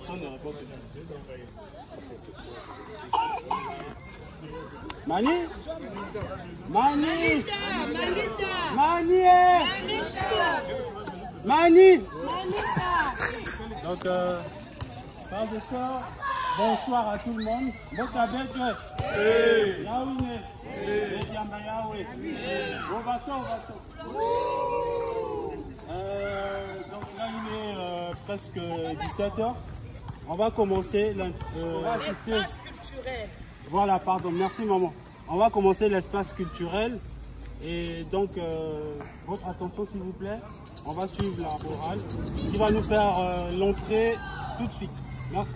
personne ne répond. Mani? Mani? Mani? Mani? Donc, frères et sœurs, bonsoir à tout le monde. Donc là, il est presque 17h. On va commencer. On va assister. Voilà, pardon. Merci, maman. On va commencer l'espace culturel. Et donc, votre attention, s'il vous plaît. On va suivre la chorale qui va nous faire l'entrée tout de suite. Merci.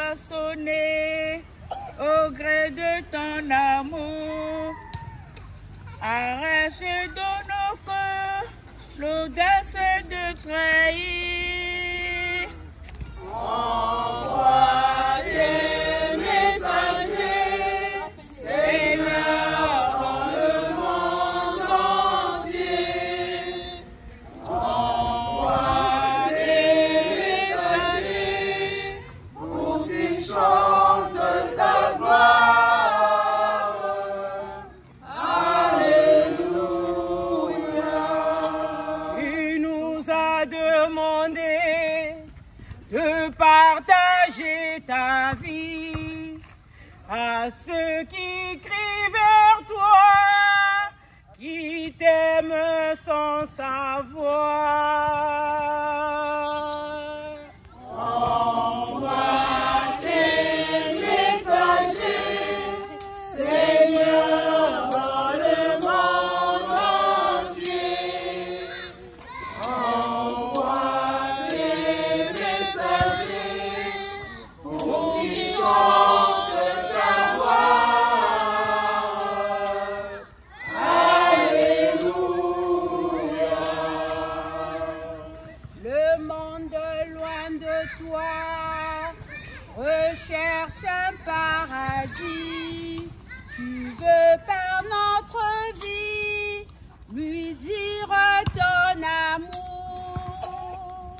façonné au gré de ton amour. Arrache dans nos cœurs l'audace de trahir. Envoie tes messagers, Seigneur, dans le monde entier. Envoie tes messagers pour qu'ils chantent ta gloire. Alléluia. Tu nous as demandé de partager ta vie à ceux qui crient vers toi, qui t'aiment sans savoir. Envoie tes messagers, Seigneur, dans le monde entier. Envoie tes messagers pour qu'ils chantent ta gloire. Alléluia. Le monde loin de toi recherche un paradis. Tu veux par notre vie lui dire ton amour.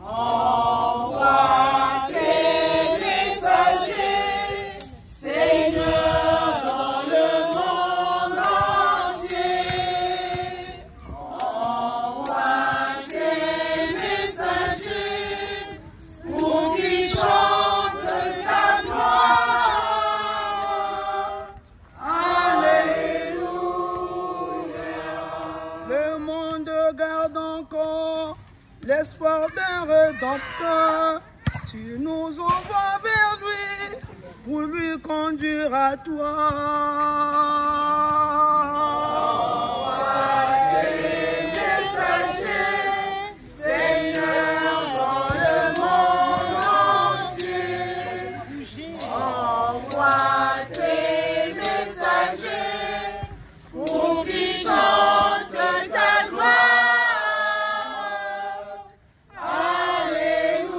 Envoie tes messagers, Seigneur, dans le monde entier. Envoie tes messagers pour qu'ils chantent ta gloire. Alléluia. Le monde garde encore l'espoir d'un rédempteur. Tu nous envoies vers lui pour lui conduire à toi. Envoie tes messagers, Seigneur, dans le monde entier. Envoie tes messagers pour qu'ils chantent ta gloire. Alléluia.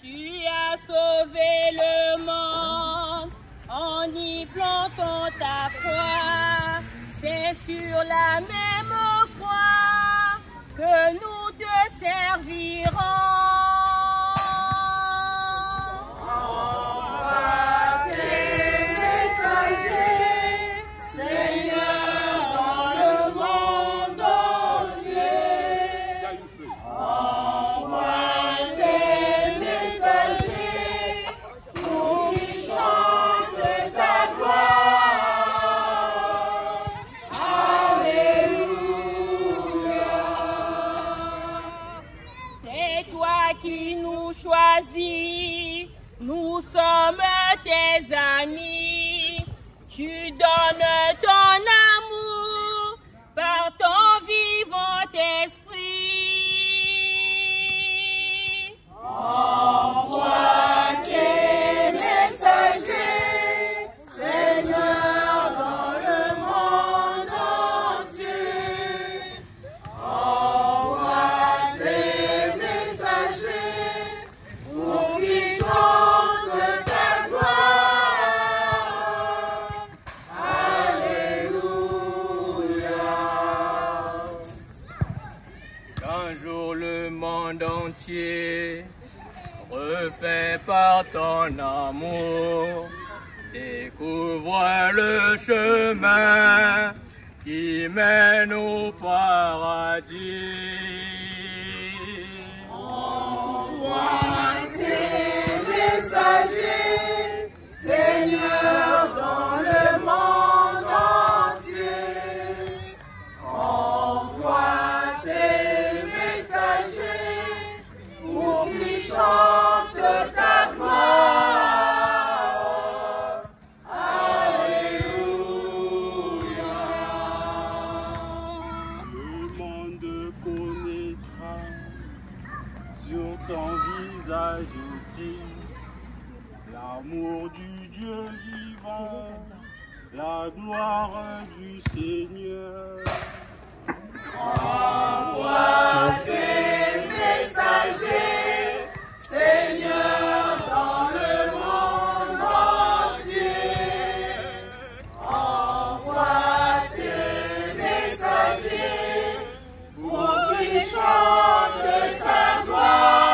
Tu as sauvé le monde en y plantant ta croix. C'est sur la même croix que nous te servirons. Envoie tes messagers, Seigneur, dans le monde entier. Envoie tes messagers pour qu'ils chantent ta gloire. Alléluia. C'est toi qui nous choisis, nous sommes tes amis. Tu donnes ton amour par ton vivant esprit. Envoie tes messagers, Seigneur, dans le monde entier. Envoie tes messagers pour qu'ils chantent ta gloire. Alléluia. Qu'un jour le monde entier, refait par ton amour, découvre le chemin qui mène au paradis. Envoie tes messagers, Seigneur, dans le monde entier. Envoie tes messagers pour qu'ils chantent ta gloire. Alléluia. Le monde connaîtra sur visage triste, l'amour du Dieu vivant, la gloire du Seigneur. Envoie tes messagers, Seigneur, dans le monde entier. Envoie tes messagers pour qu'ils chantent ta gloire.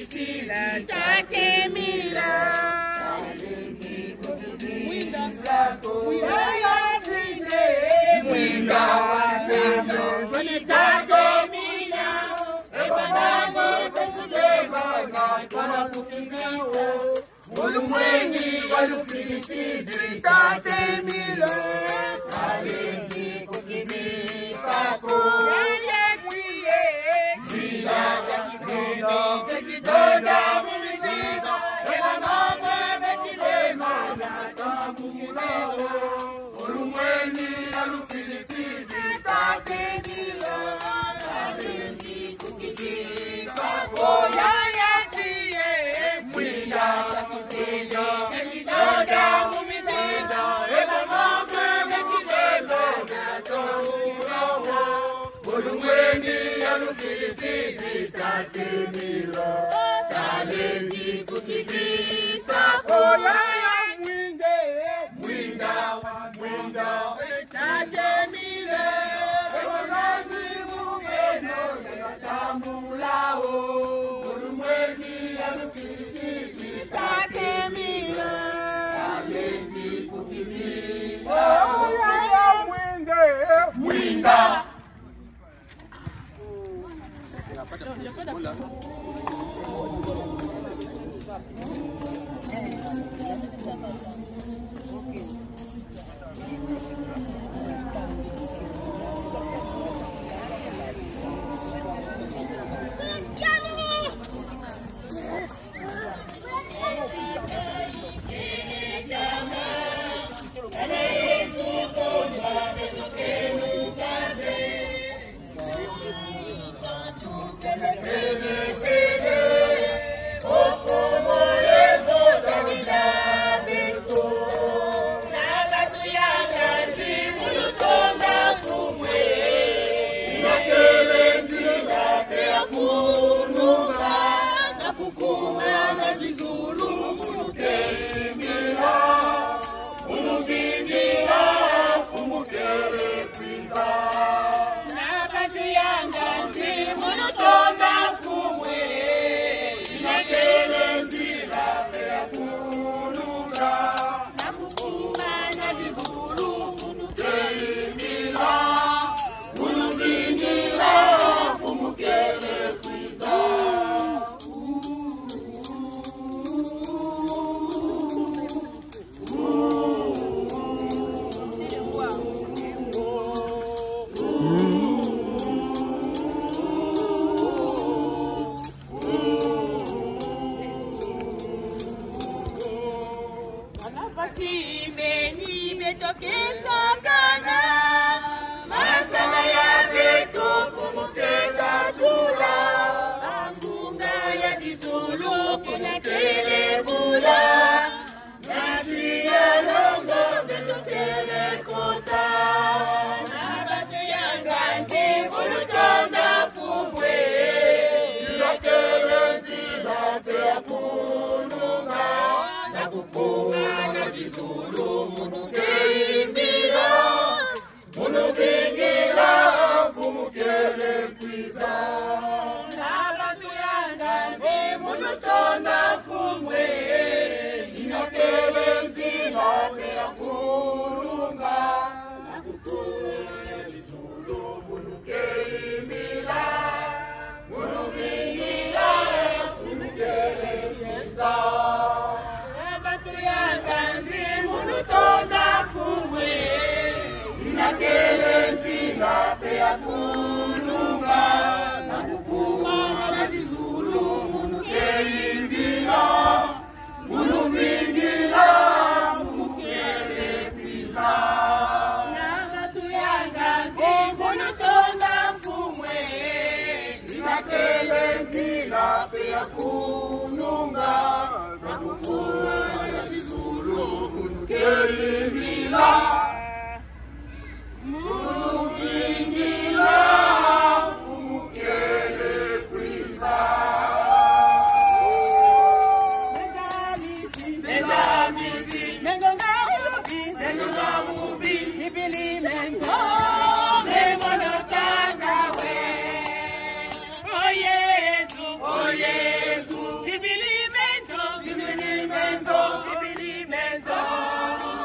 Felicity,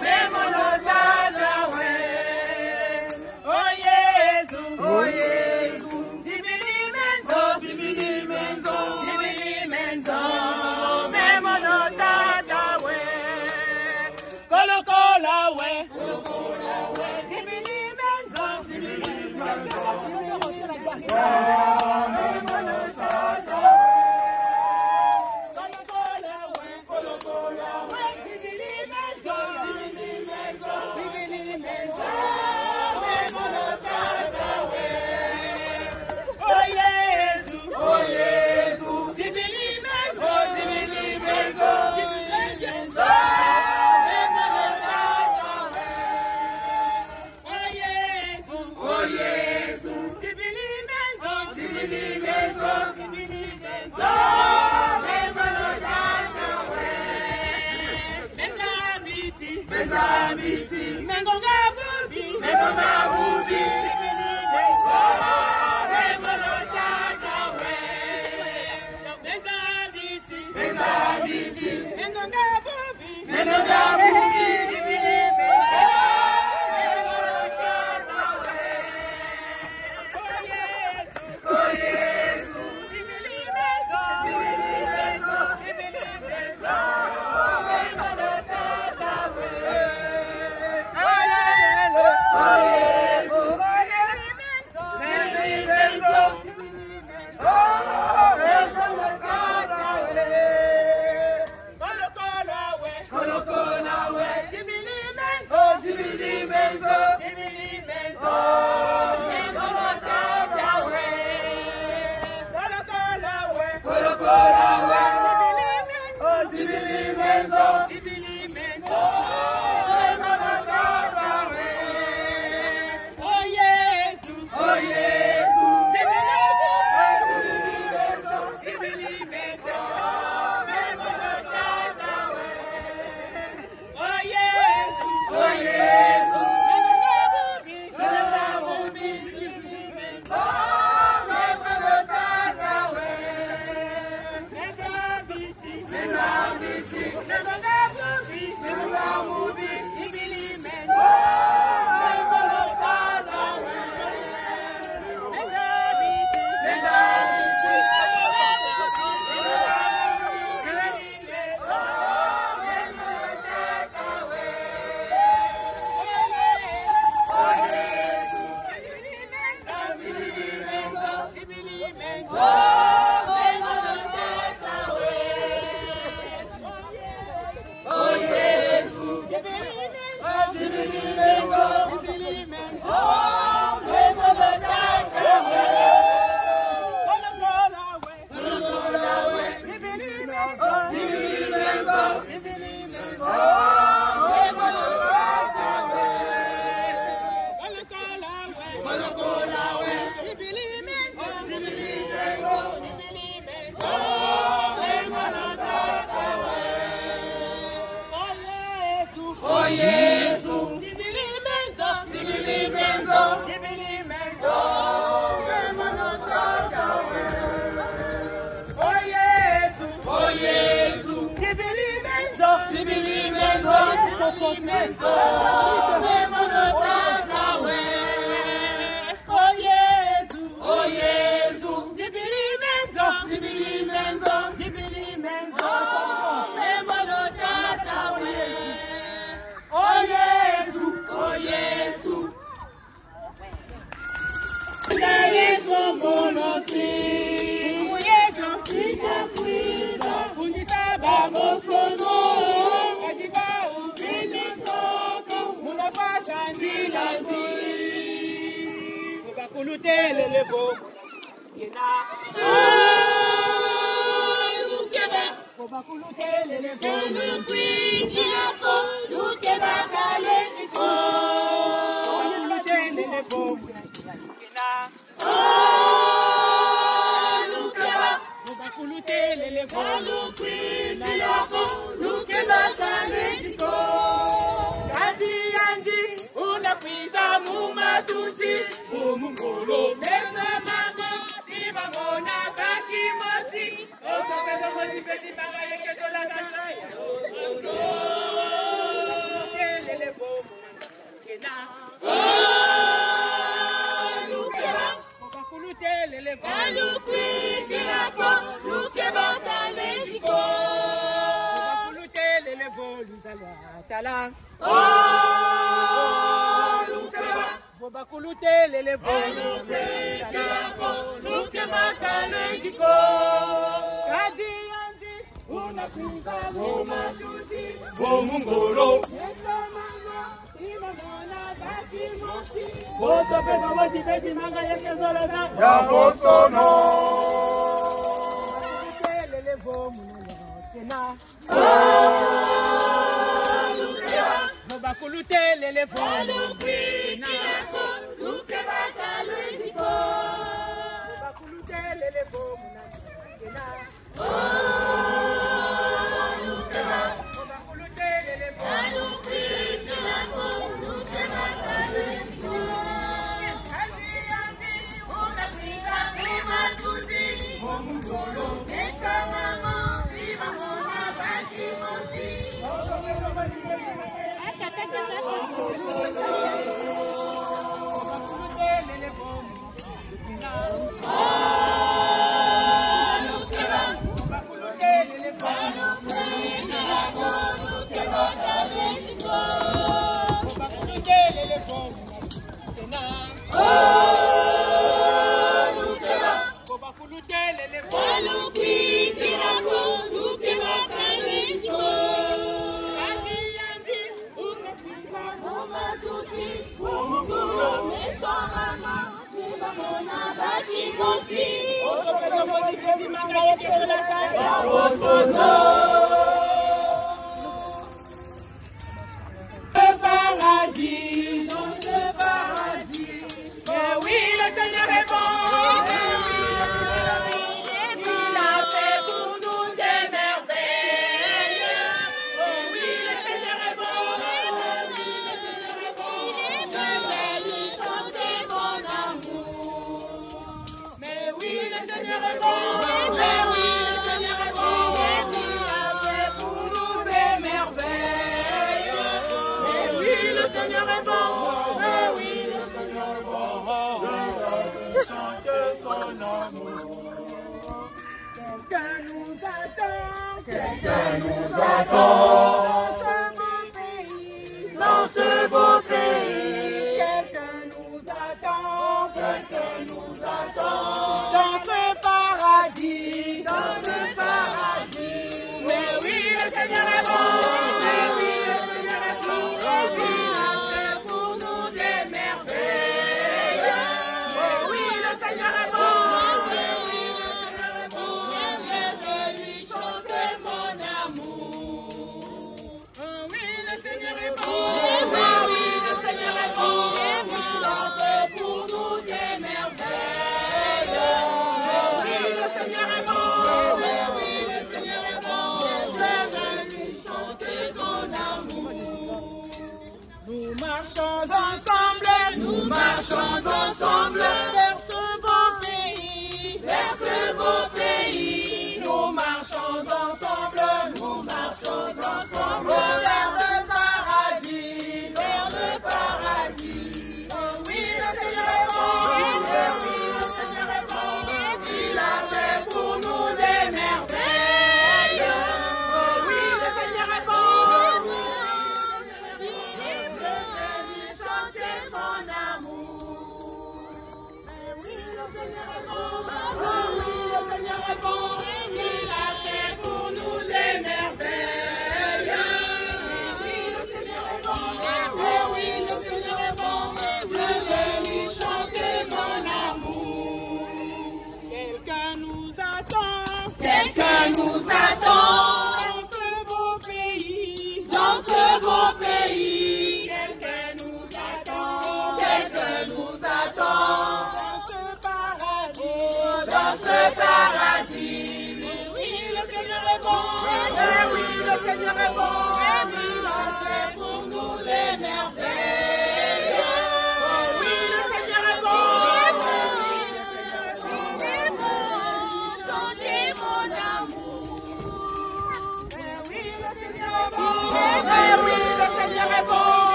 Memolotala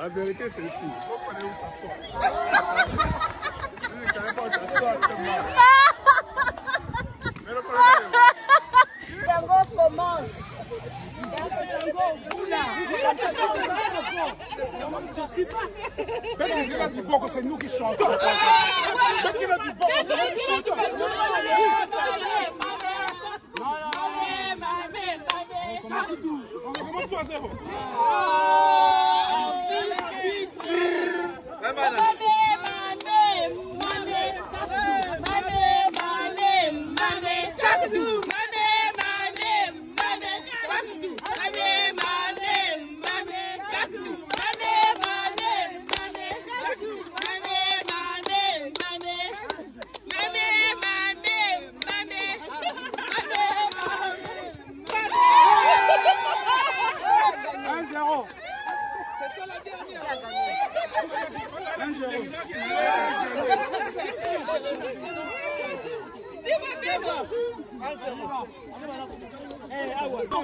La vérité, c'est ici. Il faut qu'on ait où ta Tango commence. Je ne suis pas. Mais qui a dit bon que c'est nous qui chantons. Mais qui a dit bon que c'est nous qui chantons. On commence tout à zéro.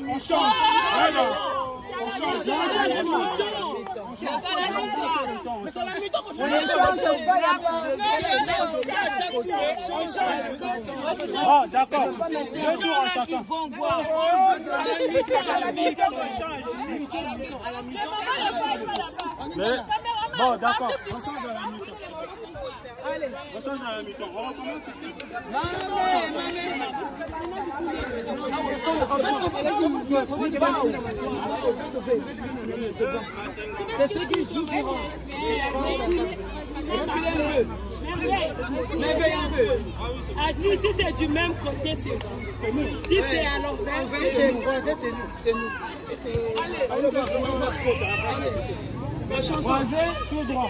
On change. On change. Mais c'est la mi-temps qu'on change. Oh, d'accord. Deux tours en chacun. Bon, d'accord. On change à la mi-temps. Allez. On change à la mi-temps. On recommence ici. C'est ceux qui jouent qui rentrent. Ah, si c'est du même côté, c'est nous. Si c'est à l'envers, c'est nous. C'est nous. Allez, la chanson. Tout droit.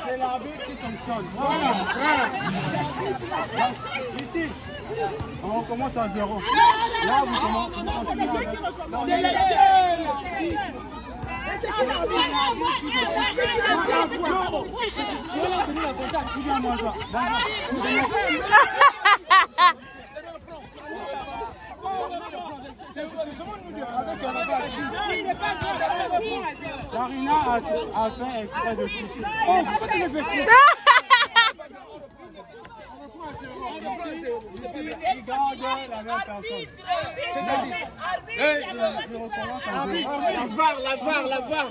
C'est l'arbitre qui sanctionne. Voilà. Ici, on recommence à 0. Là, vous commencez. C'est les Karina a fait exprès de tricher. Oh, pourquoi tu me fais tricher? Regarde la même personne. La VAR.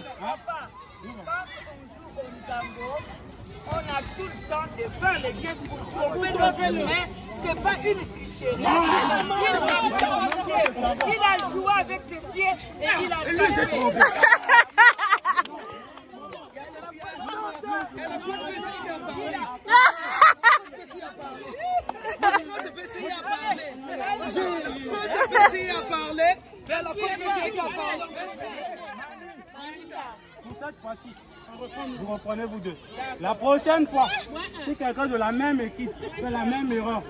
On a tout le temps de faire les gestes pour tromper notre mais c'est pas une tricherie. Il a joué avec ses pieds et il a trompé. Pour cette fois-ci, vous reprenez vous deux. La prochaine fois, si quelqu'un de la même équipe fait la même erreur,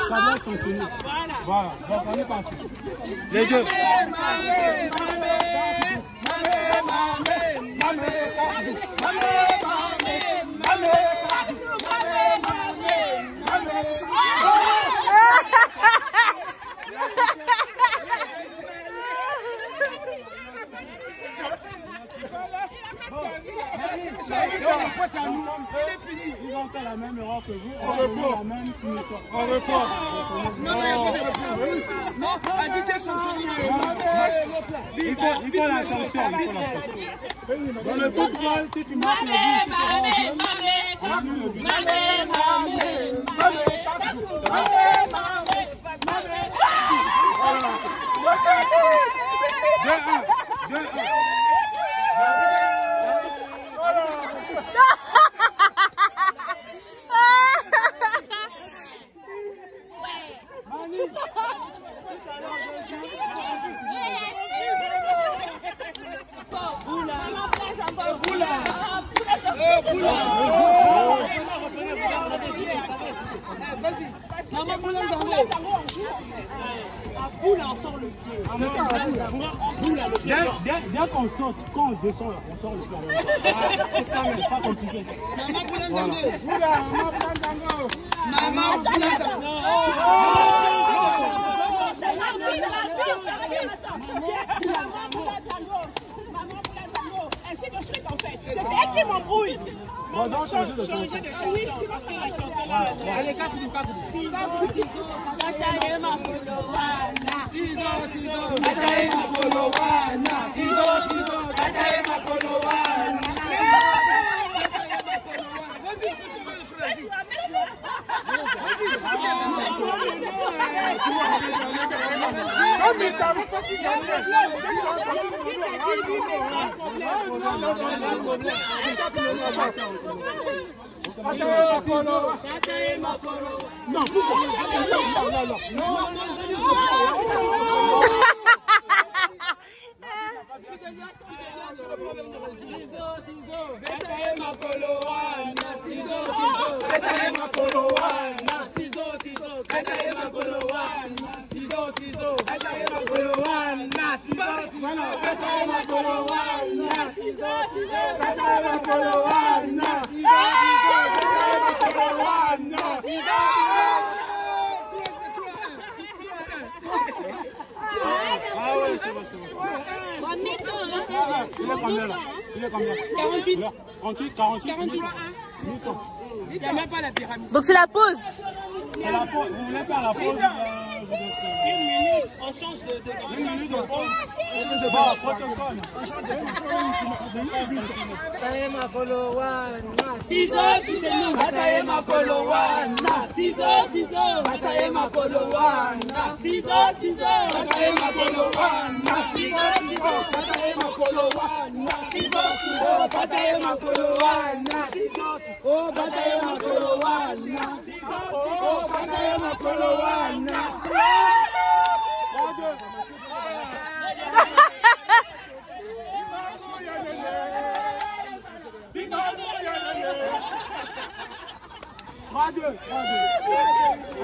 ça doit continuer. Voilà, donc on est parti. Les deux. Ils ont fait la même erreur que vous. On reprend la même punition. On reprend. Non, il faut la sanction. Dans le football, si tu marques le but, on annule le but. Bien qu'on saute, quand on descend là, on sort le pied. C'est ça, mais pas compliqué. Maman, Ainsi de suite en fait. C'est elle qui m'embrouille. Bon, donc changer de chanson. Oui, c'est parce qu'il a chanté là. Allez, 4 du 4 du. Non, pourquoi? Il est combien? 48. 48. Il n'y a même pas la pyramide. Donc c'est la pause. C'est la pause. Vous voulez faire la pause? 1 minute, on change de 1 minute de pause. Protocole.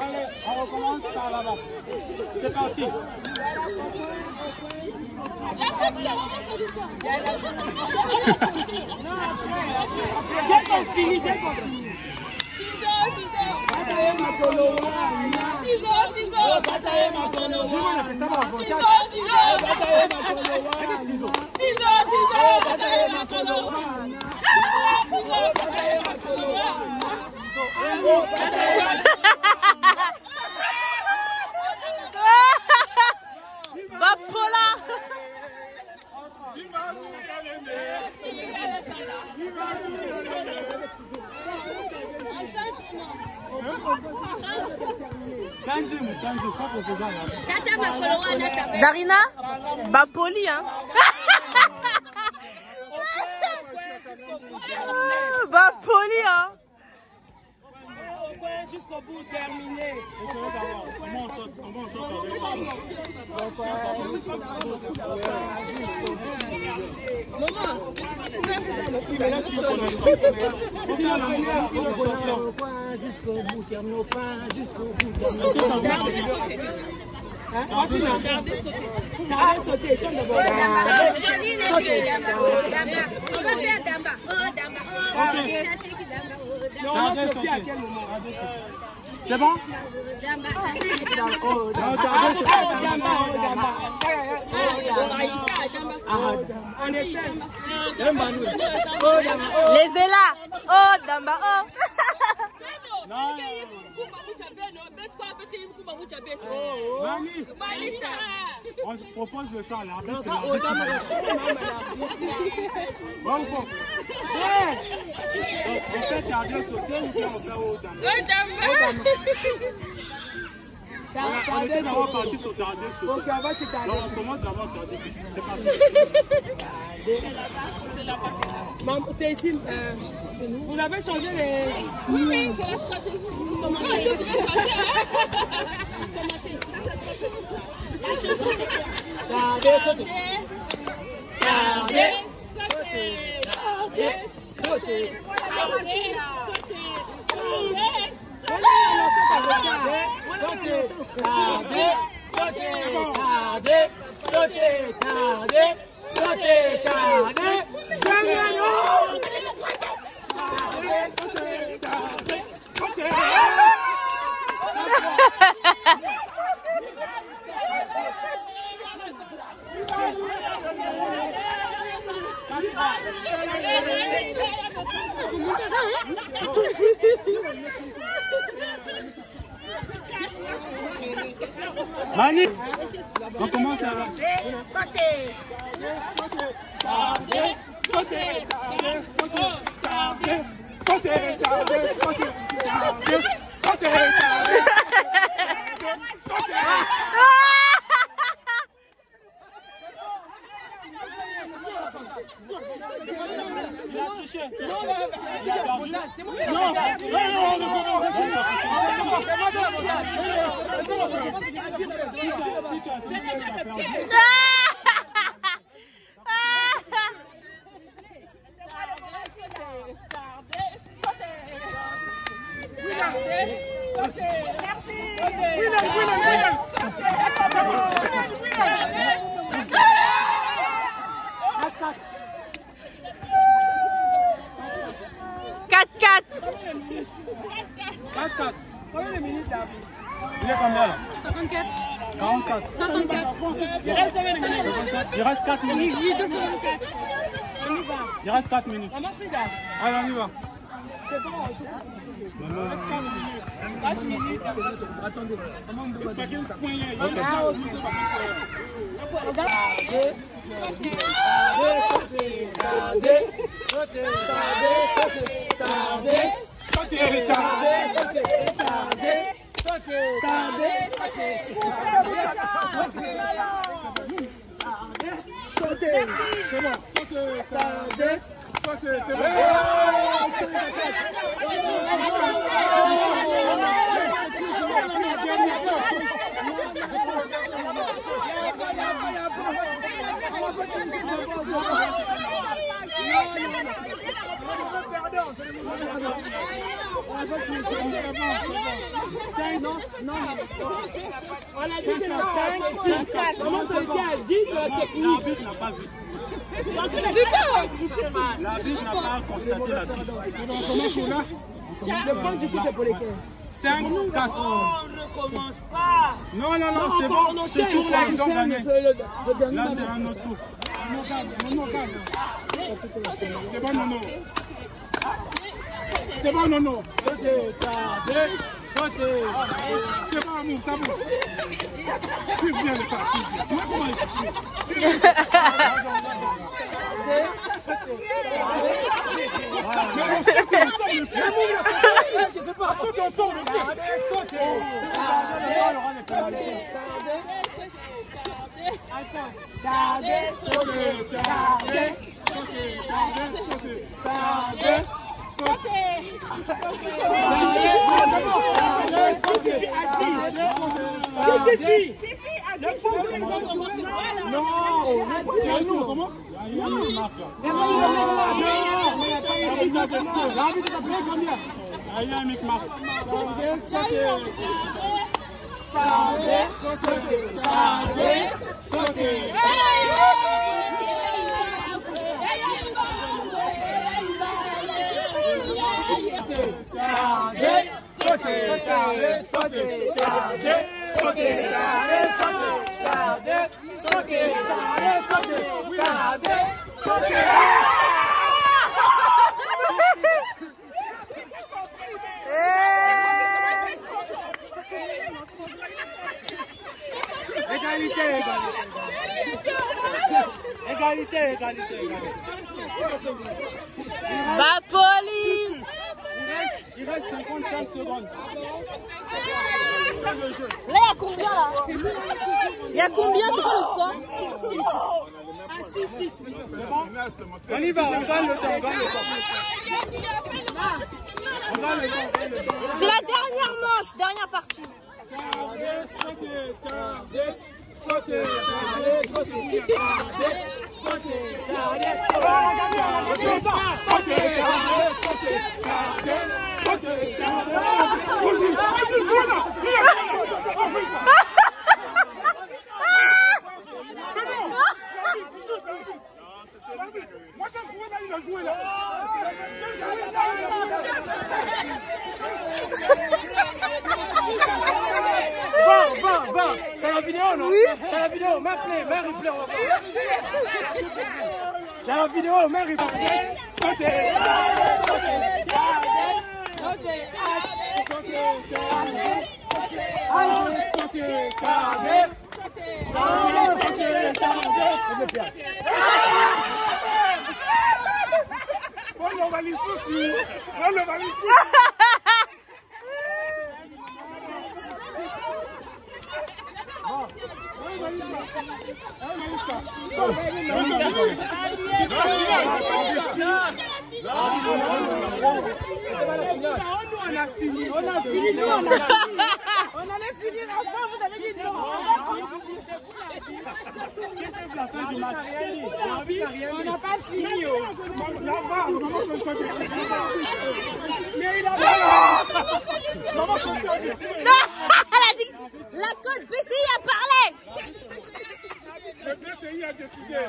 Allez, on recommence par là-bas. C'est parti. Dès qu'on finit. Bapola. Darina, Bapoli, hein. Bapoli, hein. Jusqu'au bout, terminé. Comment on saute Regardez sauter. Chante d'abord. On va faire Damba. On va sauter à quel moment? C'est bon? On essaie. Les Zéla. Oh, Damba, oh. On propose le chant là. Bon, on fait tarder sauter ou bien on fait au Damba? On était d'abord parti sur tarder sauter. Ok, on va se tarder. On commence d'abord tarder. C'est parti. C'est ici. Vous avez changé les... Oui, c'est la stratégie. Mani, on commence là. Sauter. Combien de minutes là? Il est combien là? 54. 44. 54. Il reste combien de minutes? Il reste 4 minutes. Il reste 4 minutes. Allez, on y va. C'est bon, Non. 4 minutes. Attendez. On a dit que le 5, 6, 4. Comment ça fait à 10 technique? L'arbitre n'a pas vu. L'arbitre n'a pas constaté la triche. On commence là. Le point du coup c'est pour lesquels? 5, 4. On ne recommence pas. Non, c'est bon. Ce tour-là, ils ont gagné. Là, c'est un autre tour. C'est bon, Nono. C'est bon, Nono. C'est bon, amour, ça va. Suis bien le pas, suis bien. Tu vois comment il est mais on sait qu'on sort le plus. C'est pas ceux qu'on sort le plus. Si. Non, c'est nous, on commence. Égalité. Bapoli. Il reste 55 secondes. Là, il y a combien là? Il y a combien? C'est quoi le score? 6. On y va, on gagne le temps. C'est la dernière manche, dernière partie. Moi j'ai joué là, il a joué là. Va. T'as la vidéo, non? Oui. T'as la vidéo, mets replay, on va voir. T'as la vidéo, mets replay. valise aussi. Non, le valise. On allait finir avant, vous avez dit non. La fin du match. On n'a pas fini. La côte PCI a parlé. Le PCI a décidé.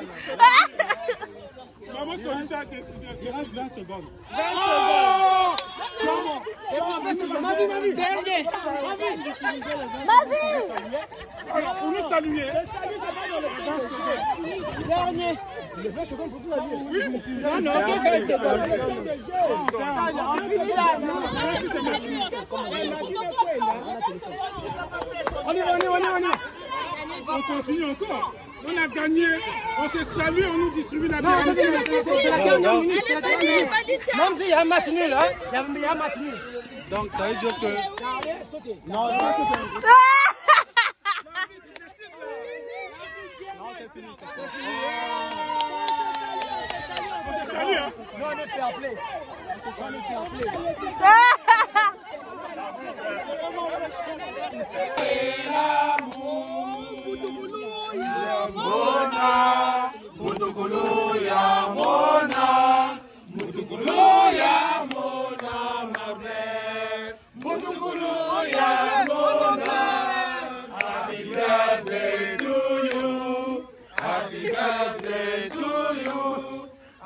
Maman Solution a décidé. Il reste 20 secondes. 20 secondes. Dernier. Pour nous saluer. Dernier. Les 20 secondes pour vous saluer. Oui. Non, non, 20 secondes. On y va. On continue encore. On a gagné. On se salue, on nous distribue la bière. C'est la dernière minute. Même s'il y a un match nul, hein. Il y a un match nul. Donc ça veut dire que... Non, ça c'est fini. On se salue, hein. Nous, on est fait appeler.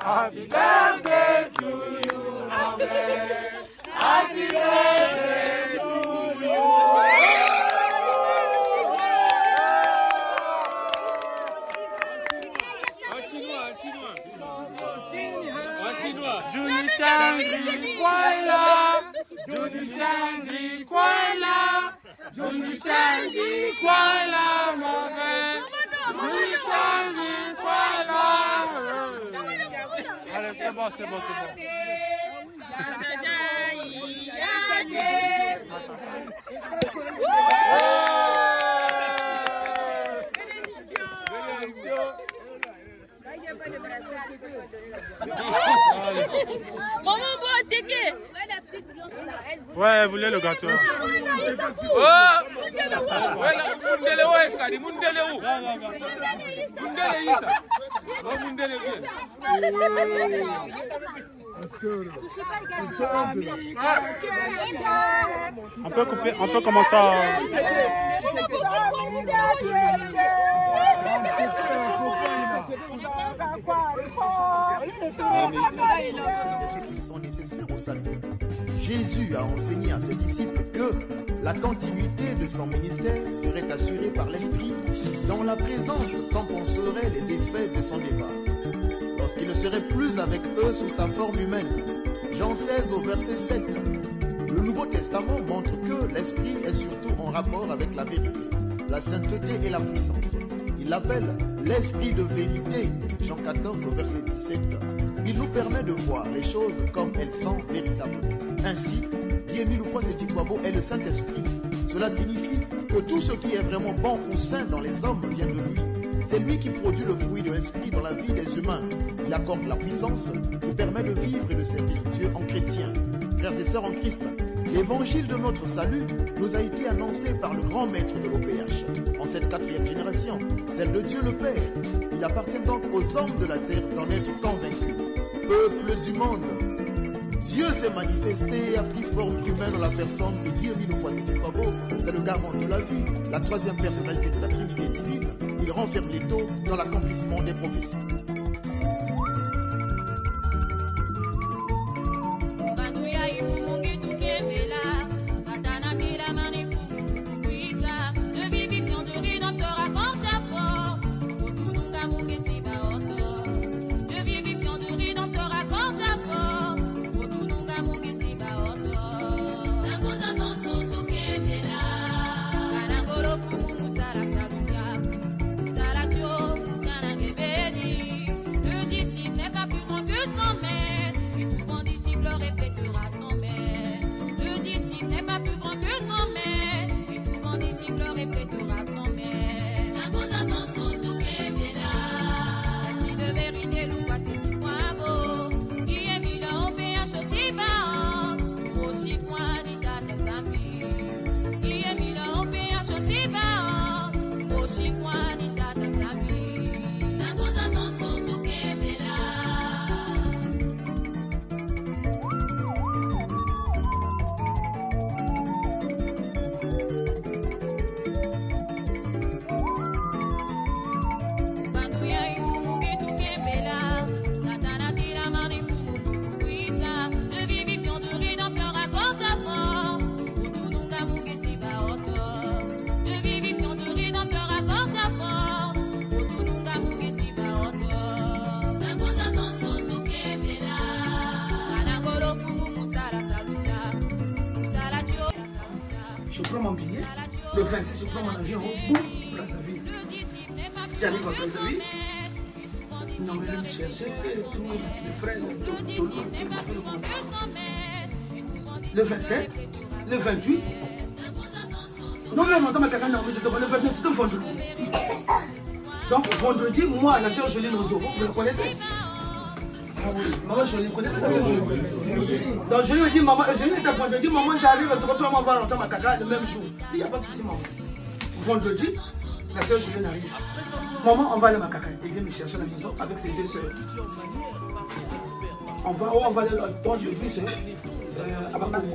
Happy birthday to you, Amen. Happy birthday to you. En chinois. Johnny Shangri, voilà. Johnny Shangri, voilà. Johnny Shangri, voilà, mon frère. Johnny Shangri, voilà. Allez, c'est bon. Maman, bois un ticket. Ouais, elle voulait le gâteau. On peut commencer à... Qui sont nécessaires au salut. Jésus a enseigné à ses disciples que la continuité de son ministère serait assurée par l'Esprit dont la présence compenserait les effets de son départ. Lorsqu'il ne serait plus avec eux sous sa forme humaine. Jean 16 au verset 7. Le Nouveau Testament montre que l'Esprit est surtout en rapport avec la vérité, la sainteté et la puissance. Il l'appelle l'Esprit de vérité, Jean 14 au verset 17. Il nous permet de voir les choses comme elles sont véritablement. Ainsi, Diémiloufwa-Sétikwabo est le Saint-Esprit. Cela signifie que tout ce qui est vraiment bon ou sain dans les hommes vient de lui. C'est lui qui produit le fruit de l'Esprit dans la vie des humains. Il accorde la puissance qui permet de vivre et de servir Dieu en chrétien. Frères et sœurs en Christ, l'évangile de notre salut nous a été annoncé par le grand maître de l'OPH. En cette 4e génération, celle de Dieu le Père. Il appartient donc aux hommes de la terre d'en être convaincus. Peuple du monde, Dieu s'est manifesté et a pris forme humaine dans la personne de Diémiloufwa-Sétikwabo. C'est le garant de la vie, la 3e personnalité de la Trinité divine. Il renferme les taux dans l'accomplissement des prophéties. prends mon billet. Le 26, je prends mon avion. Boum, Brazzaville. J'arrive à Brazzaville. Non, mais je me cherchais. Tout les frères, tout le monde. Le 27, le 28. Non, non, ma caca, non, mais c'était le 29, c'était vendredi. Donc, vendredi, moi, la sœur Jolie Nozo, vous le connaissez? Ah oui, maman Jolie, vous connaissez la sœur Jolie? Donc, Jolie me dit, maman, Jolie était vendredi, elle dit, maman, j'arrive, toi, on va longtemps ma caca le même jour. Il n'y a pas de souci, maman. Vendredi, la sœur Jolie arrive. Maman, on va aller à ma caca. Elle vient me chercher à la maison avec ses deux sœurs. On va aller dans le bus à Bamako,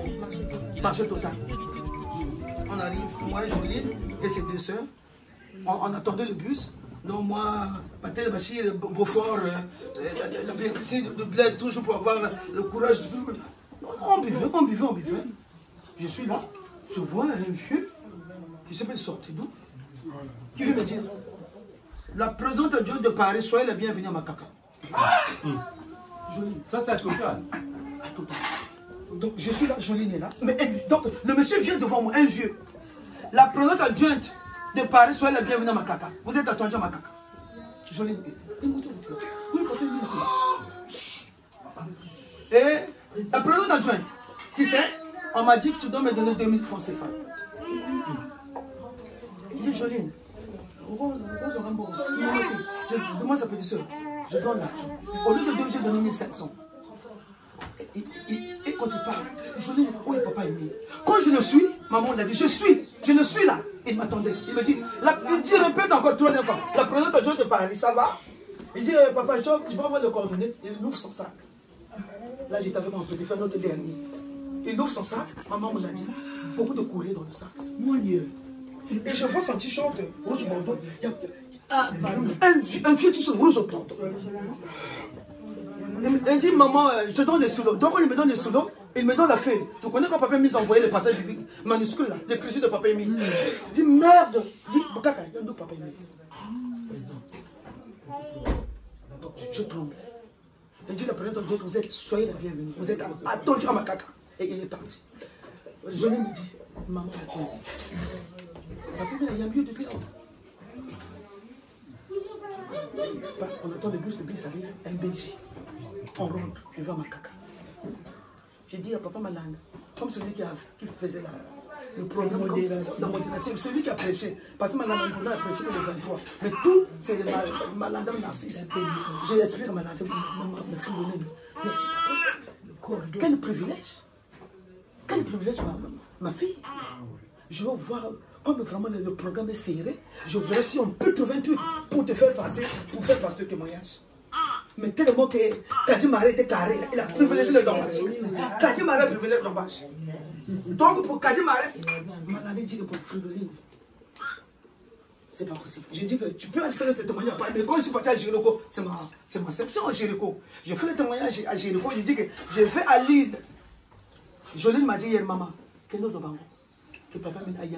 marché total. On arrive, moi, Jolie et ses deux sœurs. On attendait le bus. Donc moi, Patel Bachir, Beaufort, la péripétie de bled, toujours pour avoir le courage de... On buvait. Je suis là, je vois un vieux, je ne sais pas, il sortait d'où, qui veut me dire, la présidente adjointe de Paris, soyez la bienvenue à Makaka. Jolie. Ça, c'est à Total. À Total. Donc je suis là, Jolie est là. Mais donc, le monsieur vient devant moi, un vieux. La présidente adjointe de Paris, soyez la bienvenue à Makaka. Vous êtes attendu à Makaka. Jolie. Et la présidente adjointe, tu sais, on m'a dit que tu dois me donner 2000 francs CFA. Il dit Jolie. Je demande sa petite soeur. Je donne l'argent. Au lieu de 2000, j'ai donné 1500. Et quand il parle, je dis, oui, papa est né. Quand je le suis, maman l'a dit, je le suis là. Il m'attendait. Il me dit, répète encore 3e fois. La présidente adjointe de Paris, ça va? Il dit, papa, je peux avoir le coordonnées. Il ouvre son sac. Là, j'étais avec mon petit frère, notre dernier. Il ouvre son sac, maman me l'a dit. Beaucoup de courrier dans le sac. Mon Dieu. Et je vois son t-shirt rouge bordeaux. Un vieux t-shirt rouge bordeaux. Il dit, maman, je te donne les sous-lots. Donc, il me donne les sous-lots, il me donne la feuille. Tu connais quand papa Mise envoyé le passage manuscrit, là, l'écriture de papa Mise. Il dit, merde. Il dit, Kaka, il y a un autre papa Mise. Je tremble. Il dit, la présidente de vous êtes, soyez la bienvenue. Vous êtes attendus à ma caca. Et il est parti. Jolie me dit, maman, la poésie. Il y a mieux de dire. On attend le bus arrive, un BJ. On rentre, je vais à ma caca. J'ai dit à papa Malanga, comme celui qui faisait le programme, la modération, celui qui a prêché. Parce que Malanga a prêché le 23. Mais tout, c'est Malanga Narcisse. J'ai expliqué à Malanga, me foulonner. Mais c'est pas possible. Quel privilège. Quel privilège, ma fille. Je veux voir, comme vraiment le programme est serré, je verrai si on peut trouver un truc pour te faire passer, pour faire passer le témoignage. Mais tellement que Kadi Mara était carré, il a privilégié le dommage. Kadi Mara a privilégié le dommage. Donc pour Kadi Mara, Malani dit que pour Fridoline, c'est pas possible. J'ai dit que tu peux faire le témoignage, mais quand je suis parti à Jéricho, c'est ma section à Jéricho. J'ai fait le témoignage à Jéricho, j'ai dit que j'ai fait à Lille. Joline m'a dit hier, maman, que nous devons, que papa m'a dit,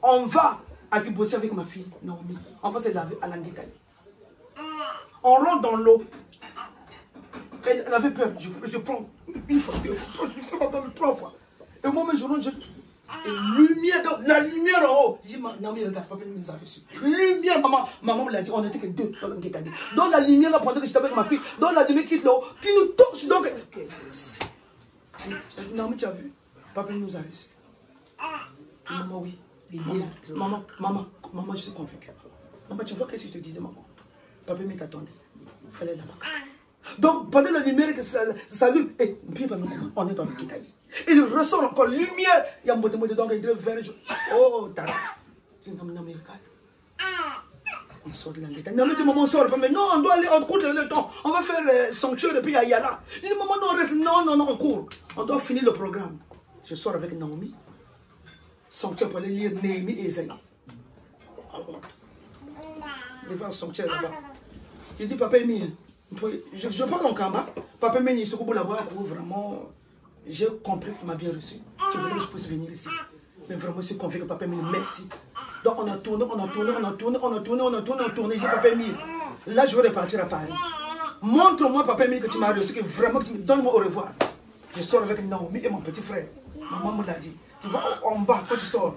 on va aller bosser avec ma fille, Naomi. On va se laver à l'Angleterre. On rentre dans l'eau. Elle avait peur. Je prends une fois, deux fois, trois fois. Et moi-même, je rentre. La lumière en haut. Je dis, Naomi, regarde, papa nous a reçus. Lumière, maman me l'a dit, on n'était que deux dans l'Angleterre. Dans la lumière, là, pendant que j'étais avec ma fille, dans la lumière qui nous torche. Donc, Naomi, tu as vu? Papa nous a reçus. Maman, oui. Maman, je suis convaincue. Maman, tu vois qu'est-ce que je te disais, maman? Papa m'attendait. Il fallait là-bas. Donc, pendant la lumière que ça s'allume, et puis on est dans le Kitaï. Il ressort encore lumière. Il y a un mot dedans, il est vert. Oh, tara. On sort de l'Angleterre. Non, mais maman, on sort. Mais non, on doit aller, on court le temps. On va faire sanctuaire depuis Ayala. Il dit, maman, non, on reste. Non, on court. On doit finir le programme. Je sors avec Naomi. Sanctuaire pour aller lire Néhémie et Ésaïe. On monte. Il va au sanctuaire là-bas. Je dis, papa Émile, je prends mon camara. Papa Émile, il se coupe là-bas. Vraiment, j'ai compris que tu m'as bien reçu. Tu voulais que je puisse venir ici. Mais vraiment, je suis convaincu que papa Émile, merci. Donc on a tourné. J'ai dit, papa Émile, là je veux repartir à Paris. Montre-moi, papa Émile, que tu m'as reçu, que vraiment, donne-moi au revoir. Je sors avec Naomi et mon petit frère. Maman me l'a dit. Tu vas en bas quand tu sors.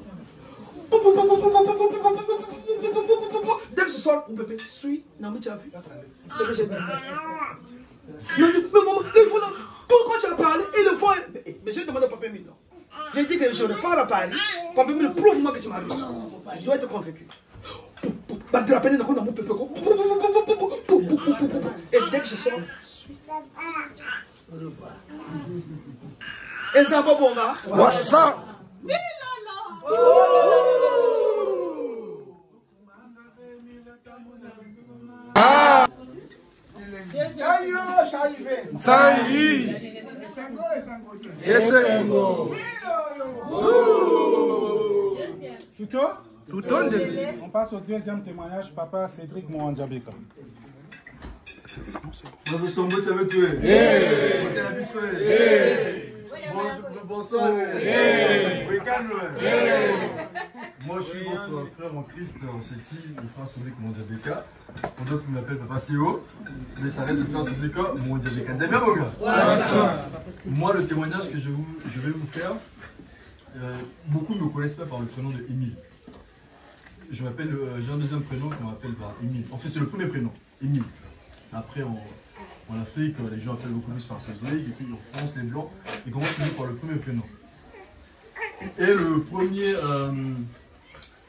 Dès que je sors, mon bébé, suis. Naomi, tu as vu? C'est ce que j'ai dit. Non, mais maman, il faut. Quand tu as parlé, il faut. Mais j'ai demandé à Papa Emile. J'ai dit que je repars à Paris. Papa Emile, prouve-moi que tu m'as reçu. Je dois être convaincu. Et dès que je sors, suis. Et ça va bon, là? What's up? Ah! On passe au deuxième témoignage, papa Cédric Mouandjabeka. Bonsoir. Moi, je suis votre frère en Christ, Chéti, le frère Cédric Mouandjabeka. Pour d'autres, ils m'appellent Papa CO, mais ça reste le frère Cédric Mouandjabeka. Vous allez bien, mon gars? Moi, le témoignage que je vais vous faire, beaucoup ne me connaissent pas par le prénom de Émile. J'ai un deuxième prénom qu'on m'appelle Émile. En fait, c'est le premier prénom, Émile. Après, en Afrique, les gens appellent beaucoup plus par Cédric, et puis en France, les Blancs, ils commencent toujours par le premier prénom. Et le premier,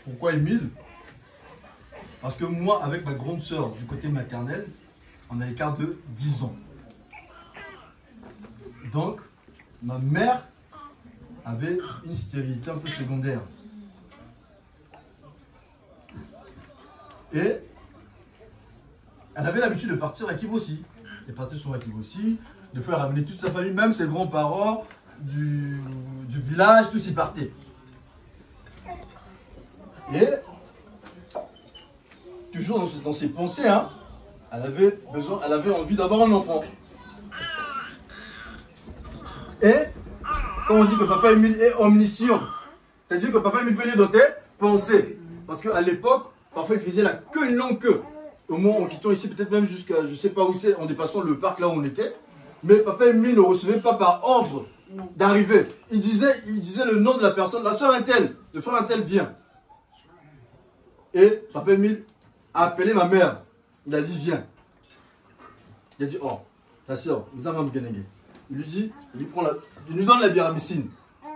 pourquoi Émile? Parce que moi, avec ma grande sœur du côté maternel, on a l'écart de 10 ans. Donc, ma mère avait une stérilité un peu secondaire. Et elle avait l'habitude de partir à Kibossi. Elle partait souvent à Kibossi, de faire ramener toute sa famille, même ses grands-parents du village, tous y partaient. Et toujours dans ses pensées, hein, elle avait envie d'avoir un enfant. Et quand on dit que Papa Emile est omniscient, c'est-à-dire que Papa Emile peut lire dans tes pensées. Parce qu'à l'époque, parfois il faisait la queue, une longue queue. Au moins en quittant ici, peut-être même jusqu'à, je ne sais pas où c'est, en dépassant le parc là où on était. Mais Papa Emile ne recevait pas par ordre d'arriver. Il disait le nom de la personne, la soeur Intel, le frère Intel vient. Et Papa Emile a appelé ma mère. Il a dit viens. Il a dit oh, la soeur, vous avez un Mgenenge. Il lui dit, il lui donne la biramycine.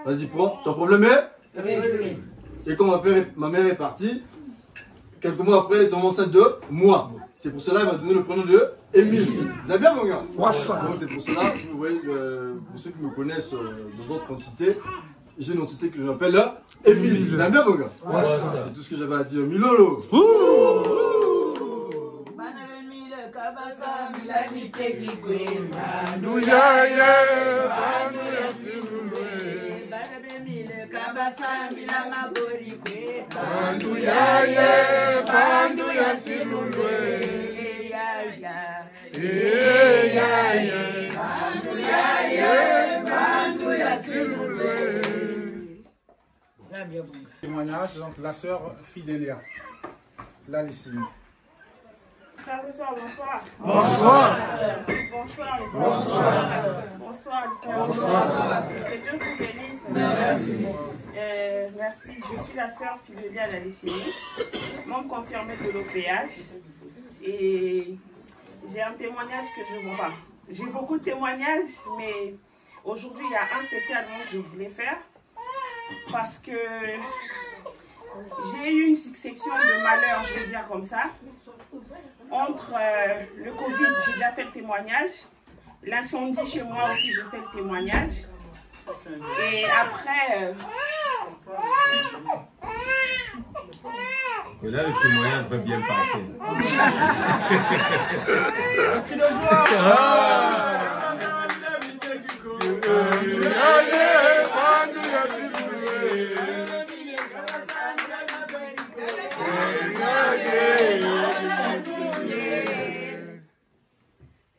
Vas-y, prends, ton problème est réglé. Et quand ma mère est partie, quelques mois après, elle est tombée enceinte de moi. C'est pour cela qu'elle m'a donné le prénom de Émile. Vous avez bien, mon gars? C'est pour cela, vous voyez, pour ceux qui me connaissent dans d'autres entités, j'ai une entité que j'appelle Émile. Vous avez bien, mon gars? C'est tout ce que j'avais à dire. Milolo. Témoignage, donc la sœur Fidélia, la Lysine. Frère, bonsoir. Bonsoir. Bonsoir. Bonsoir. Que Dieu vous bénisse. Merci. Merci. Je suis la sœur Fidélia de la Lysine, membre confirmé de l'OPH. Et j'ai un témoignage que je vois pas. J'ai beaucoup de témoignages, mais aujourd'hui, il y a un spécialement que je voulais faire. Parce que j'ai eu une succession de malheurs, je vais dire comme ça. Entre le Covid, j'ai déjà fait le témoignage. L'incendie chez moi aussi, j'ai fait le témoignage. Et après... Et là, le témoignage va bien passer. Un cri de joie.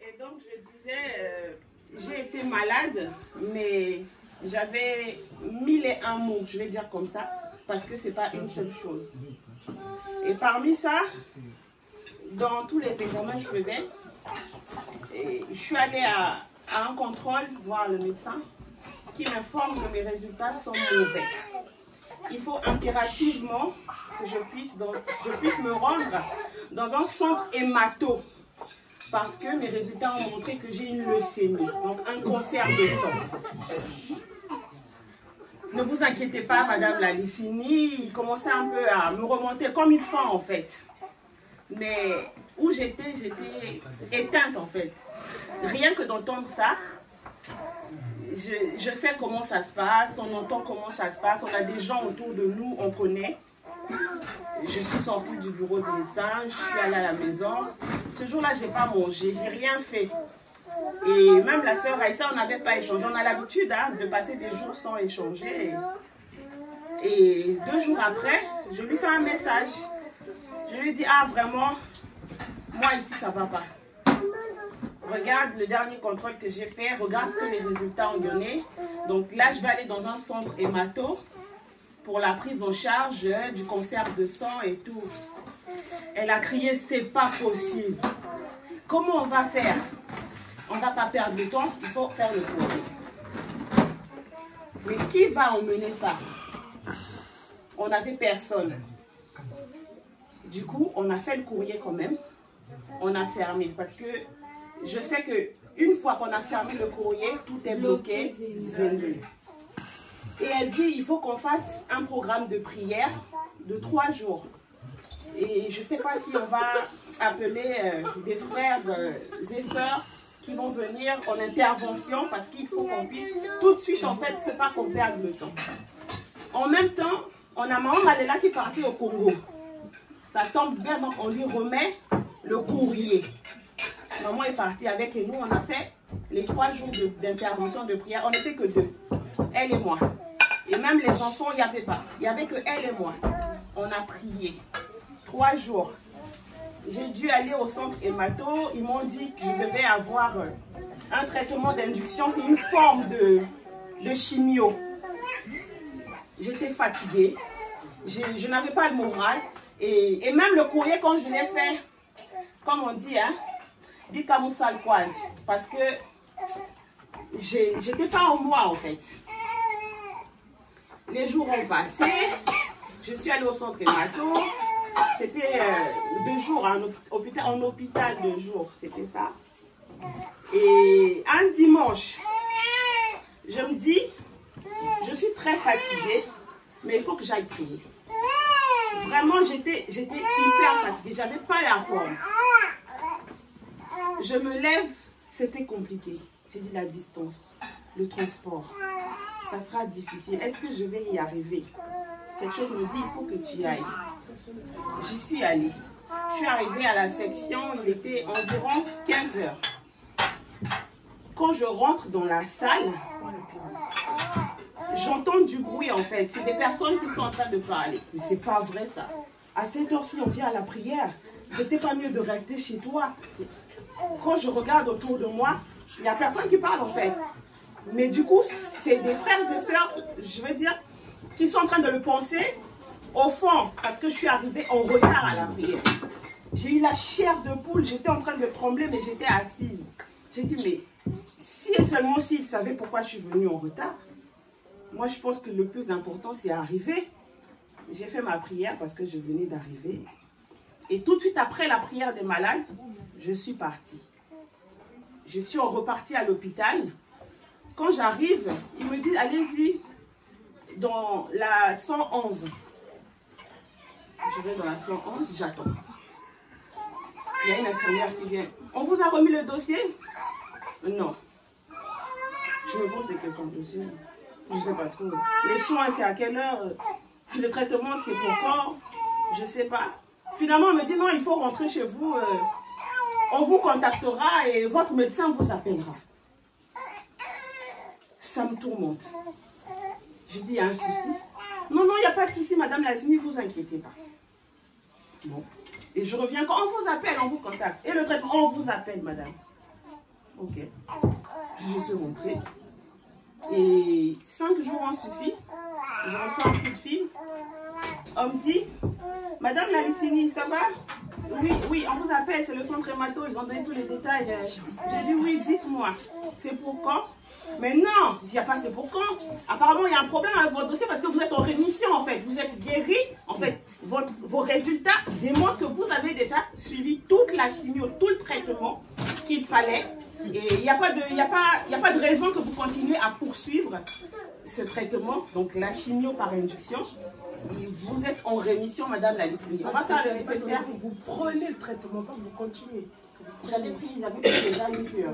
Et donc je disais, j'ai été malade, mais j'avais 1001 mots, je vais dire comme ça, parce que c'est pas une seule chose. Et parmi ça, dans tous les examens que je faisais, je suis allée à un contrôle, voir le médecin, qui m'informe que mes résultats sont mauvais. Il faut impérativement que je puisse me rendre dans un centre hémato parce que mes résultats ont montré que j'ai une leucémie, donc un cancer de sang. Ne vous inquiétez pas, Madame la leucémie, il commençait un peu à me remonter comme une faim en fait. Mais où j'étais éteinte en fait. Rien que d'entendre ça, je sais comment ça se passe, on entend comment ça se passe, on a des gens autour de nous, on connaît. Je suis sortie du bureau de médecin, je suis allée à la maison. Ce jour-là, je n'ai pas mangé, j'ai rien fait. Et même la sœur Aïssa, on n'avait pas échangé. On a l'habitude de passer des jours sans échanger. Et 2 jours après, je lui fais un message. Je lui dis, ah vraiment, moi ici ça ne va pas. Regarde le dernier contrôle que j'ai fait, regarde ce que les résultats ont donné. Donc là, je vais aller dans un centre hémato pour la prise en charge du cancer de sang et tout. Elle a crié, c'est pas possible. Comment on va faire? On ne va pas perdre de temps, il faut faire le courrier. Mais qui va emmener ça? On n'avait personne. Du coup, on a fait le courrier quand même. On a fermé parce que je sais qu'une fois qu'on a fermé le courrier, tout est bloqué. Et elle dit, il faut qu'on fasse un programme de prière de 3 jours. Et je ne sais pas si on va appeler des frères et sœurs qui vont venir en intervention parce qu'il faut qu'on puisse tout de suite, en fait, il ne faut pas qu'on perde le temps. En même temps, on a Maman Malela qui est partie au Congo. Ça tombe bien, donc on lui remet le courrier. Maman est partie avec et nous, on a fait les 3 jours d'intervention de prière. On n'était que 2, elle et moi. Et même les enfants, il n'y avait pas. Il n'y avait que elle et moi. On a prié 3 jours. J'ai dû aller au centre hémato. Ils m'ont dit que je devais avoir un traitement d'induction. C'est une forme de chimio. J'étais fatiguée. Je n'avais pas le moral. Et même le courrier, quand je l'ai fait, comme on dit, dit parce que j'étais pas en moi en fait. Les jours ont passé. Je suis allée au centre hémato. C'était 2 jours en hôpital 2 jours, c'était ça. Et un dimanche, je me dis, je suis très fatiguée, mais il faut que j'aille prier. Vraiment, j'étais hyper fatiguée, j'avais pas la forme. Je me lève, c'était compliqué. J'ai dit la distance, le transport, ça sera difficile. Est-ce que je vais y arriver? Quelque chose me dit, il faut que tu y ailles. J'y suis allée. Je suis arrivée à la section, il était environ 15 h. Quand je rentre dans la salle, j'entends du bruit en fait. C'est des personnes qui sont en train de parler. Mais c'est pas vrai ça. À cette heure-ci, on vient à la prière. C'était pas mieux de rester chez toi. Quand je regarde autour de moi, il n'y a personne qui parle en fait. Mais du coup, c'est des frères et sœurs, je veux dire, qui sont en train de le penser au fond, parce que je suis arrivée en retard à la prière. J'ai eu la chair de poule, j'étais en train de trembler, mais j'étais assise. J'ai dit, mais si et seulement s'ils savaient pourquoi je suis venue en retard, moi je pense que le plus important c'est arriver. J'ai fait ma prière parce que je venais d'arriver. Et tout de suite après la prière des malades, je suis partie. Je suis repartie à l'hôpital. Quand j'arrive, ils me disent, allez-y dans la 111. Je vais dans la 111, j'attends. Il y a une infirmière qui vient. On vous a remis le dossier? Non. Je me pose c'est quel dossier? Je ne sais pas trop. Les soins, c'est à quelle heure? Le traitement, c'est pour quand? Je ne sais pas. Finalement, on me dit non, il faut rentrer chez vous. On vous contactera et votre médecin vous appellera. Ça me tourmente. Je dis, il y a un souci? Non, non, il n'y a pas de souci, madame Lazini, ne vous inquiétez pas. Bon. Et je reviens, quand on vous appelle, on vous contacte. Et le traitement, on vous appelle, madame. Ok. Je suis rentrée. Et 5 jours ont suffi. Je reçois un coup de fil. On me dit, madame Lazini, ça va? oui, on vous appelle, c'est le centre hémato, ils ont donné tous les détails. J'ai dit oui, dites-moi, c'est pour quand? Mais non, il n'y a pas c'est pour quand. Apparemment, il y a un problème avec votre dossier parce que vous êtes en rémission en fait. Vous êtes guéri. En fait, vos résultats démontrent que vous avez déjà suivi toute la chimio, tout le traitement qu'il fallait. Et il n'y a pas de raison que vous continuez à poursuivre ce traitement. Donc la chimio par injection. Et vous êtes en rémission, madame la leucémie. On va faire le nécessaire. Vous prenez le traitement, pas vous continuez. J'avais pris déjà une cure.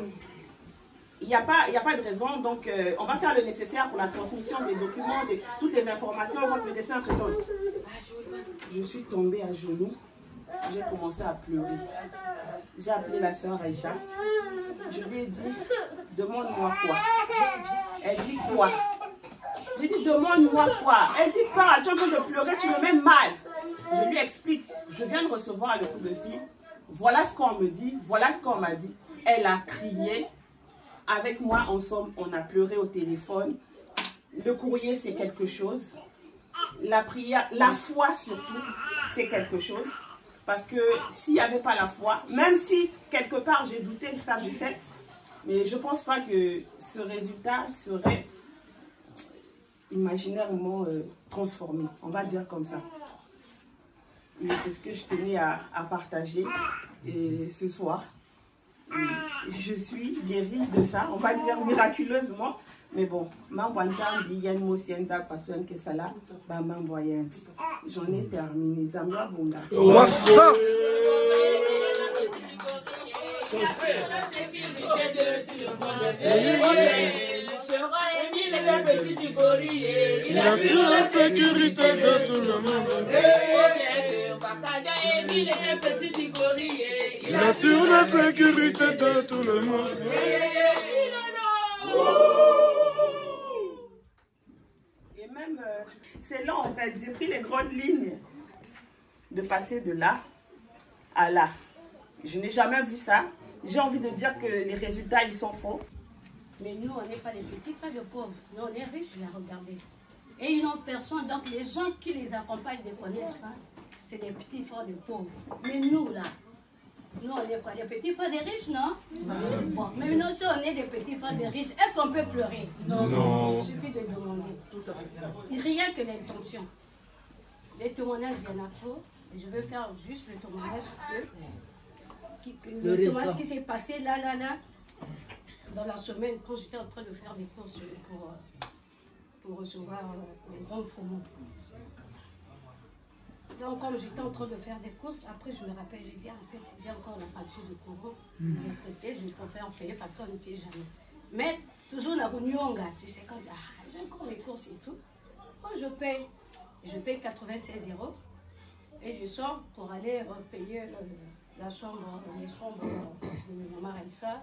Il n'y a pas de raison, donc on va faire le nécessaire pour la transmission des documents, de toutes les informations, votre médecin traitant. Je suis tombée à genoux, j'ai commencé à pleurer. J'ai appelé la sœur Aïcha. Je lui ai dit, demande-moi quoi. Elle dit quoi? J'ai dit, demande-moi quoi. Elle dit, parle, tu es en train de pleurer, tu me mets mal. Je lui explique, je viens de recevoir le coup de fil. Voilà ce qu'on me dit, voilà ce qu'on m'a dit. Elle a crié. Avec moi, en somme, on a pleuré au téléphone. Le courrier, c'est quelque chose. La prière, la foi surtout, c'est quelque chose. Parce que s'il n'y avait pas la foi, même si quelque part j'ai douté, ça je sais, mais je ne pense pas que ce résultat serait imaginairement transformé. On va dire comme ça. Et c'est ce que je tenais à partager ce soir. Je suis guérie de ça, on va dire miraculeusement. Mais bon, j'en ai terminé. What's up? Il assure la sécurité de tout le monde. Il assure la sécurité de tout le monde. Et même, c'est là en fait, j'ai pris les grandes lignes de passer de là à là. Je n'ai jamais vu ça. J'ai envie de dire que les résultats, ils sont faux. Mais nous, on n'est pas les petits frères de pauvres. Nous, on est riches, là, regardez. Et ils n'ont personne. Donc, les gens qui les accompagnent ne connaissent pas. C'est des petits frères de pauvres. Mais nous, là, nous, on est quoi? Des petits frères des riches, non? Bon, mais nous, si on est des petits frères des riches, est-ce qu'on peut pleurer? Non. Il suffit de demander. Tout à fait. Rien que l'intention. Les témoignages, il y en a trop. Et je vais faire juste le témoignage le témoignage qui s'est passé là. Dans la semaine, quand j'étais en train de faire des courses pour recevoir les grands fourments. Donc, comme j'étais en train de faire des courses, après je me rappelle, j'ai dit, en fait, j'ai encore la facture de courant. Je préfère payer parce qu'on ne tient jamais. Mais, toujours la Runyonga, tu sais, quand j'ai encore mes courses et tout, quand je paye 96 €, et je sors pour aller payer les chambres de maman Elsa.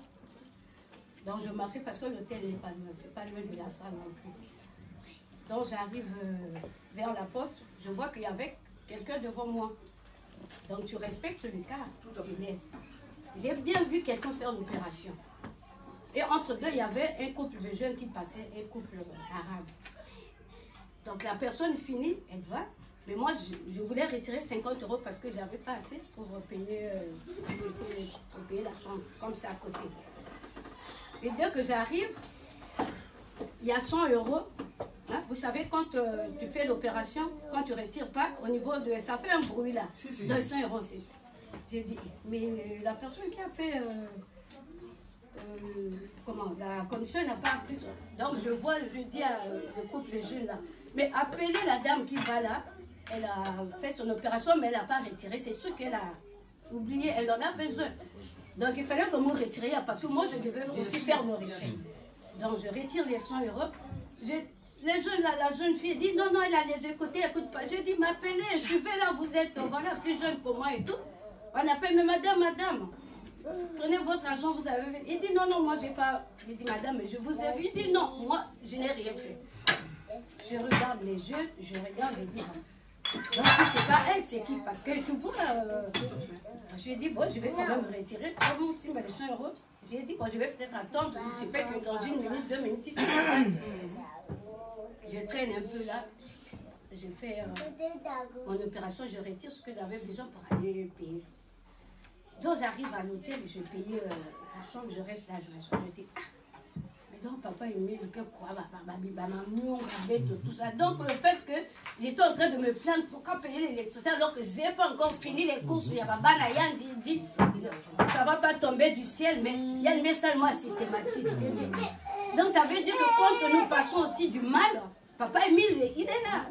Donc je marchais parce que l'hôtel n'est pas loin, c'est pas loin de la salle non plus. Donc j'arrive vers la poste, je vois qu'il y avait quelqu'un devant moi. Donc tu respectes le cas, tu laisses. J'ai bien vu quelqu'un faire l'opération. Et entre deux, il y avait un couple de jeunes qui passait, un couple arabe. Donc la personne finit, elle va. Mais moi, je voulais retirer 50 € parce que je n'avais pas assez pour payer la chambre, comme ça à côté. Et dès que j'arrive, il y a 100 €. Hein, vous savez, quand tu fais l'opération, quand tu ne retires pas, au niveau de... Ça fait un bruit là. Si. De 100 €, c'est... J'ai dit, mais la personne qui a fait... la commission n'a pas pris... Donc je dis à le couple jeune là, mais appelez la dame qui va là. Elle a fait son opération, mais elle n'a pas retiré. C'est sûr qu'elle a oublié, elle en a besoin. Donc il fallait que vous retiriez, parce que moi je devais aussi faire nos recherches. Donc je retire les 100 €. Les jeunes, la jeune fille dit non, elle a les écoutés, écoute pas. Je dis m'appelez, suivez-la, vous êtes voilà, plus jeune que moi et tout. On appelle, mais madame, prenez votre argent, vous avez vu. Il dit non, moi j'ai pas. Il dit madame, mais je vous ai vu. Il dit non, moi je n'ai rien fait. Je regarde les yeux, je regarde, je dis donc si c'est pas elle, c'est qui? Parce que tu vois, je lui ai dit bon, je vais quand même me retirer. Comme aussi les 100 €, j'ai dit bon, je vais peut-être attendre. C'est pas que dans 1 minute, 2 minutes, si c'est pas. Je traîne un peu là. Je fais mon opération, je retire ce que j'avais besoin pour aller payer. Donc j'arrive à l'hôtel, je paye la chambre, je reste là, je dis, ah, mais donc papa il met que quoi, tout ça. Donc le fait que j'étais en train de me plaindre pour quand payer l'électricité alors que je n'ai pas encore fini les courses, il y a Baba Nayan, il dit, ça ne va pas tomber du ciel, mais il y a une message moi systématique. Donc ça veut dire que quand nous passons aussi du mal, papa Émile, il est là.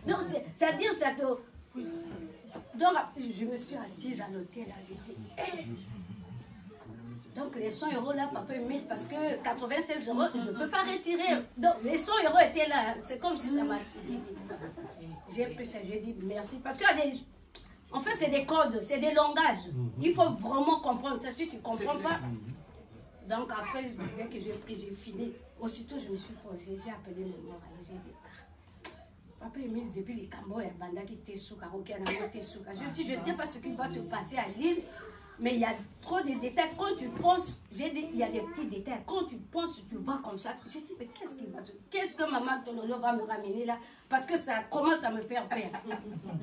Donc c'est-à-dire, ça te... Donc je me suis assise à l'hôtel, j'ai dit, hey. Donc les 100 € là, papa Émile, parce que 96 €, je ne peux pas retirer. Donc les 100 € étaient là, c'est comme si ça m'a dit. J'ai pris ça, j'ai dit merci. Parce que en fait, c'est des codes, c'est des langages. Il faut vraiment comprendre ça. Si tu ne comprends pas... Donc après, dès que j'ai pris, j'ai fini. Aussitôt, je me suis posée, j'ai appelé mon mari. J'ai dit, papa Émile, depuis les Cambodges, il y a Banda qui était sous Karokia, je dis, je ne sais pas ce qui va se passer à l'île, mais il y a trop de détails. Quand tu penses, j'ai dit, il y a des petits détails. Quand tu penses, tu vois comme ça. J'ai dit, mais qu'est-ce qui va se... Qu'est-ce que maman Tololo va me ramener là? Parce que ça commence à me faire peur.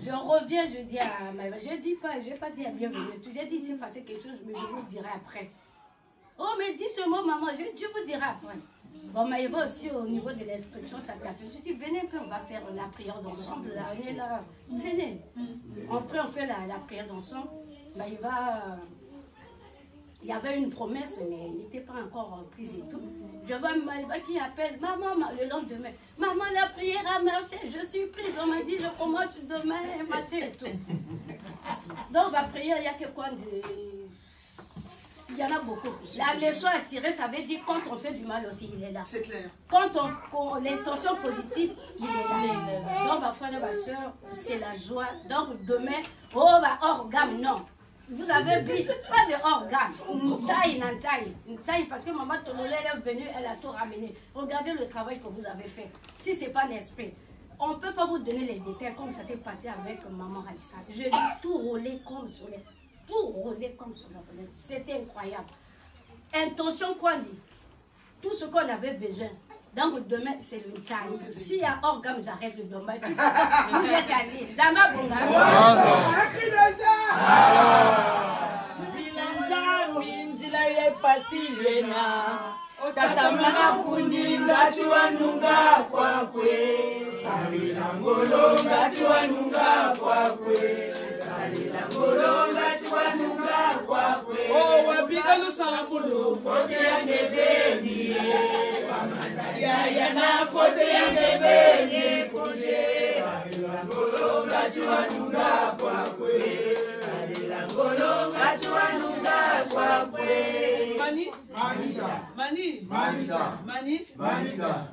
Je reviens, je dis à ma mère, je dis pas, je n'ai pas dit à bienvenue. J'ai dit, il s'est passé quelque chose, mais je vous dirai après. Oh, mais dis ce mot, maman, je vous dirai après. Bon, mais il va aussi au niveau de l'inscription, ça t'a tout. Je dis, venez un peu, on va faire la prière d'ensemble. On est là, venez. Après, on fait la prière d'ensemble. Ben, il y avait une promesse, mais elle n'était pas encore prise et tout. Je vois Maïva qui appelle, maman, le lendemain. Maman, la prière a marché, je suis prise. On m'a dit, je commence demain, marcher et tout. Donc, la prière, il n'y a que quoi de... Il y en a beaucoup. La leçon à tirer, ça veut dire quand on fait du mal aussi, il est là. C'est clair. Quand l'intention positive, il est là. Donc, ma frère et ma soeur, c'est la joie. Donc, demain, oh, bah, hors gamme, non. Vous avez vu, pas de hors gamme. Ntaï, parce que maman Tololo est venue, elle a tout ramené. Regardez le travail que vous avez fait. Si ce n'est pas l'esprit. On ne peut pas vous donner les détails comme ça s'est passé avec maman Ralissa. Je dis tout rouler comme sur les... Tout rouler comme sur la fenêtre. C'était incroyable. Intention quoi dit? Tout ce qu'on avait besoin. Donc demain, c'est le taille. S'il y a organe, j'arrête le dommage. Vous êtes allés. Zama Bonga. Un cri de ça. Zilanja, Minzila, est passé, Tatamana kundi ngachua nunga kwa kwe Salila ngolo ngachua nunga kwa kwe Salila ngolo ngachua nunga kwa kwe Oh wabika lusambulu fote yange beni Ya na fote yange beni kuje Salila ngolo ngachua nunga kwa kwe Salila ngolo ngachua nunga kwa kwe Mani? Manita.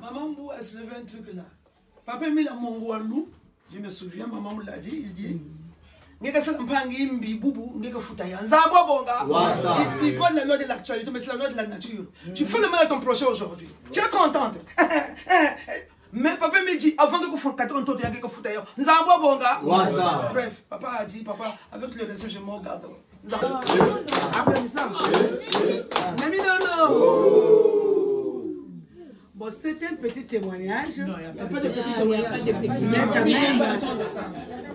Maman Mbou a soulevé un truc là. Papa Émile a mon loup. Je me souviens, maman me l'a dit. Il dit il prend la loi de l'actualité, mais c'est la loi de la nature. Tu fais le mal à ton prochain aujourd'hui. Tu es contente. Mais papa me dit, avant de vous faire 4 ans, tu as quelque chose d'ailleurs. Nous avons bonga. Bref, papa a dit, papa, avec le reste, je m'en garde. Bon, c'est un petit témoignage. Non, il n'y a pas de petit témoignage.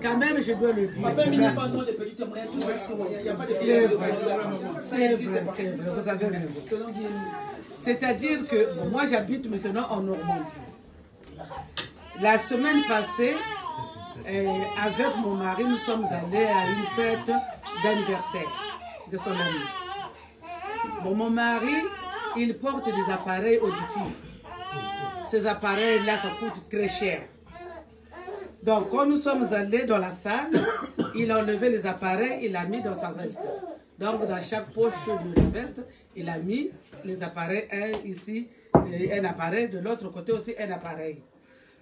Quand même, je dois le dire. Papa, il n'y a pas de petit témoignage. Tout ça, il n'y a pas de c'est vrai, vous avez raison. C'est-à-dire que bon, moi, j'habite maintenant en Normandie. La semaine passée, avec mon mari, nous sommes allés à une fête d'anniversaire de son ami. Bon, mon mari, il porte des appareils auditifs. Ces appareils-là, ça coûte très cher. Donc, quand nous sommes allés dans la salle, il a enlevé les appareils, il a mis dans sa veste. Donc, dans chaque poche de la veste, il a mis les appareils, un ici, un appareil, de l'autre côté aussi un appareil.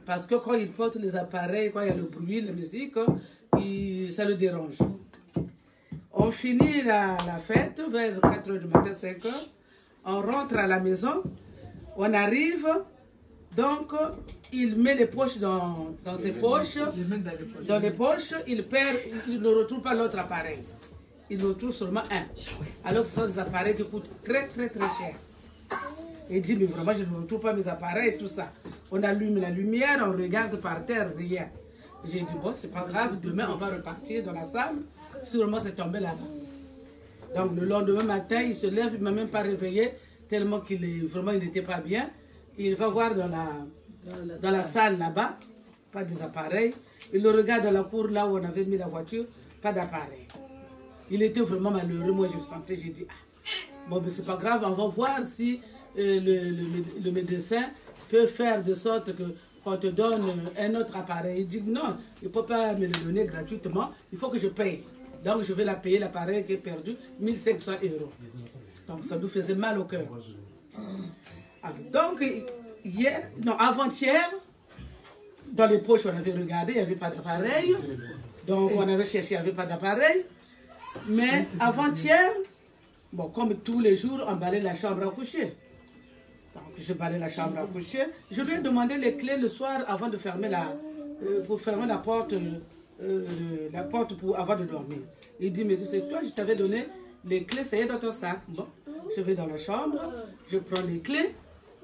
Parce que quand il porte les appareils, quand il y a le bruit, la musique, ça le dérange. On finit la fête vers 4 h du matin, 5 h. On rentre à la maison, on arrive, donc il met les poches dans ses poches, dans les poches, il perd, il ne retrouve pas l'autre appareil. Il retrouve seulement un. Alors que ce sont des appareils qui coûtent très cher. Il dit, mais vraiment, je ne retrouve pas mes appareils et tout ça. On allume la lumière, on regarde par terre, rien. J'ai dit, bon, c'est pas grave, demain on va repartir dans la salle. Sûrement, c'est tombé là-bas. Donc le lendemain matin, il se lève, il ne m'a même pas réveillé, tellement qu'il n'était pas bien. Il va voir dans la salle là-bas, pas des appareils. Il le regarde dans la cour là où on avait mis la voiture, pas d'appareil. Il était vraiment malheureux, moi je sentais, j'ai dit, bon mais c'est pas grave, on va voir si le médecin peut faire de sorte qu'on te donne un autre appareil. Il dit non, il ne peut pas me le donner gratuitement, il faut que je paye. Donc je vais la payer, l'appareil qui est perdu, 1500 €. Donc ça nous faisait mal au cœur. Donc avant-hier, dans les poches on avait regardé, il n'y avait pas d'appareil. Donc on avait cherché, il n'y avait pas d'appareil. Mais avant-hier, bon, comme tous les jours, on balait la chambre à coucher. Donc je balais la chambre à coucher. Je lui ai demandé les clés le soir avant de fermer pour fermer la porte avant de dormir. Il dit, mais tu sais, toi, je t'avais donné les clés, ça y est dans ton sac. Bon, je vais dans la chambre, je prends les clés,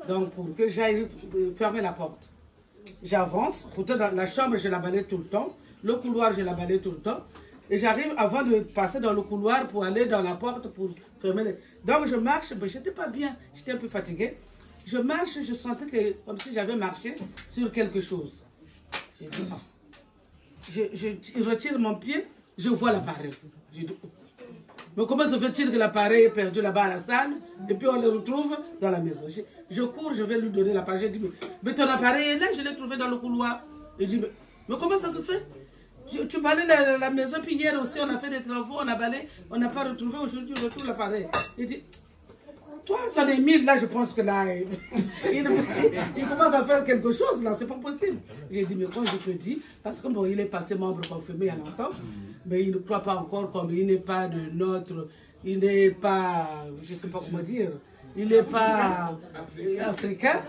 donc pour que j'aille fermer la porte. J'avance, pourtant dans la chambre, je la balais tout le temps, le couloir, je la balais tout le temps. Et j'arrive avant de passer dans le couloir pour aller dans la porte pour fermer les... Donc je marche, mais j'étais pas bien, j'étais un peu fatiguée. Je marche, je sentais comme si j'avais marché sur quelque chose. J'ai dit, ah. Je retire mon pied, je vois l'appareil. J'ai dit, oh. Mais comment se fait-il que l'appareil est perdu là-bas à la salle et puis on le retrouve dans la maison? Je cours, je vais lui donner l'appareil. J'ai dit, mais ton appareil est là, je l'ai trouvé dans le couloir. Il dit, mais comment ça se fait? Tu balayes la maison, puis hier aussi on a fait des travaux, on a balayé, on n'a pas retrouvé, aujourd'hui on retrouve l'appareil. Il dit, toi, t'en es 1000 là, je pense que là, il commence à faire quelque chose là, c'est pas possible. J'ai dit, mais quand je te dis, parce que bon, il est passé membre confirmé il y a longtemps, mais il ne croit pas encore comme il n'est pas de notre, il n'est pas, je sais pas comment dire, il n'est pas africain.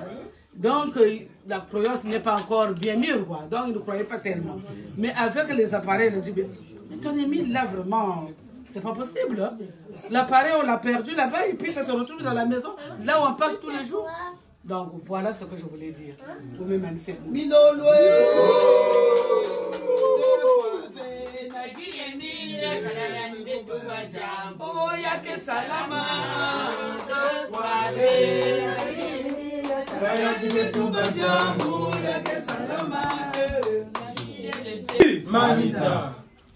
Donc, la croyance n'est pas encore bien mûre, quoi. Donc, il ne croyait pas tellement. Mais avec les appareils, il a dit, mais ton Émile, là, vraiment, c'est pas possible. Hein? L'appareil, on l'a perdu là-bas, et puis ça se retrouve dans la maison, là où on passe tous les jours. Donc, voilà ce que je voulais dire. Vous me menacez. Manita.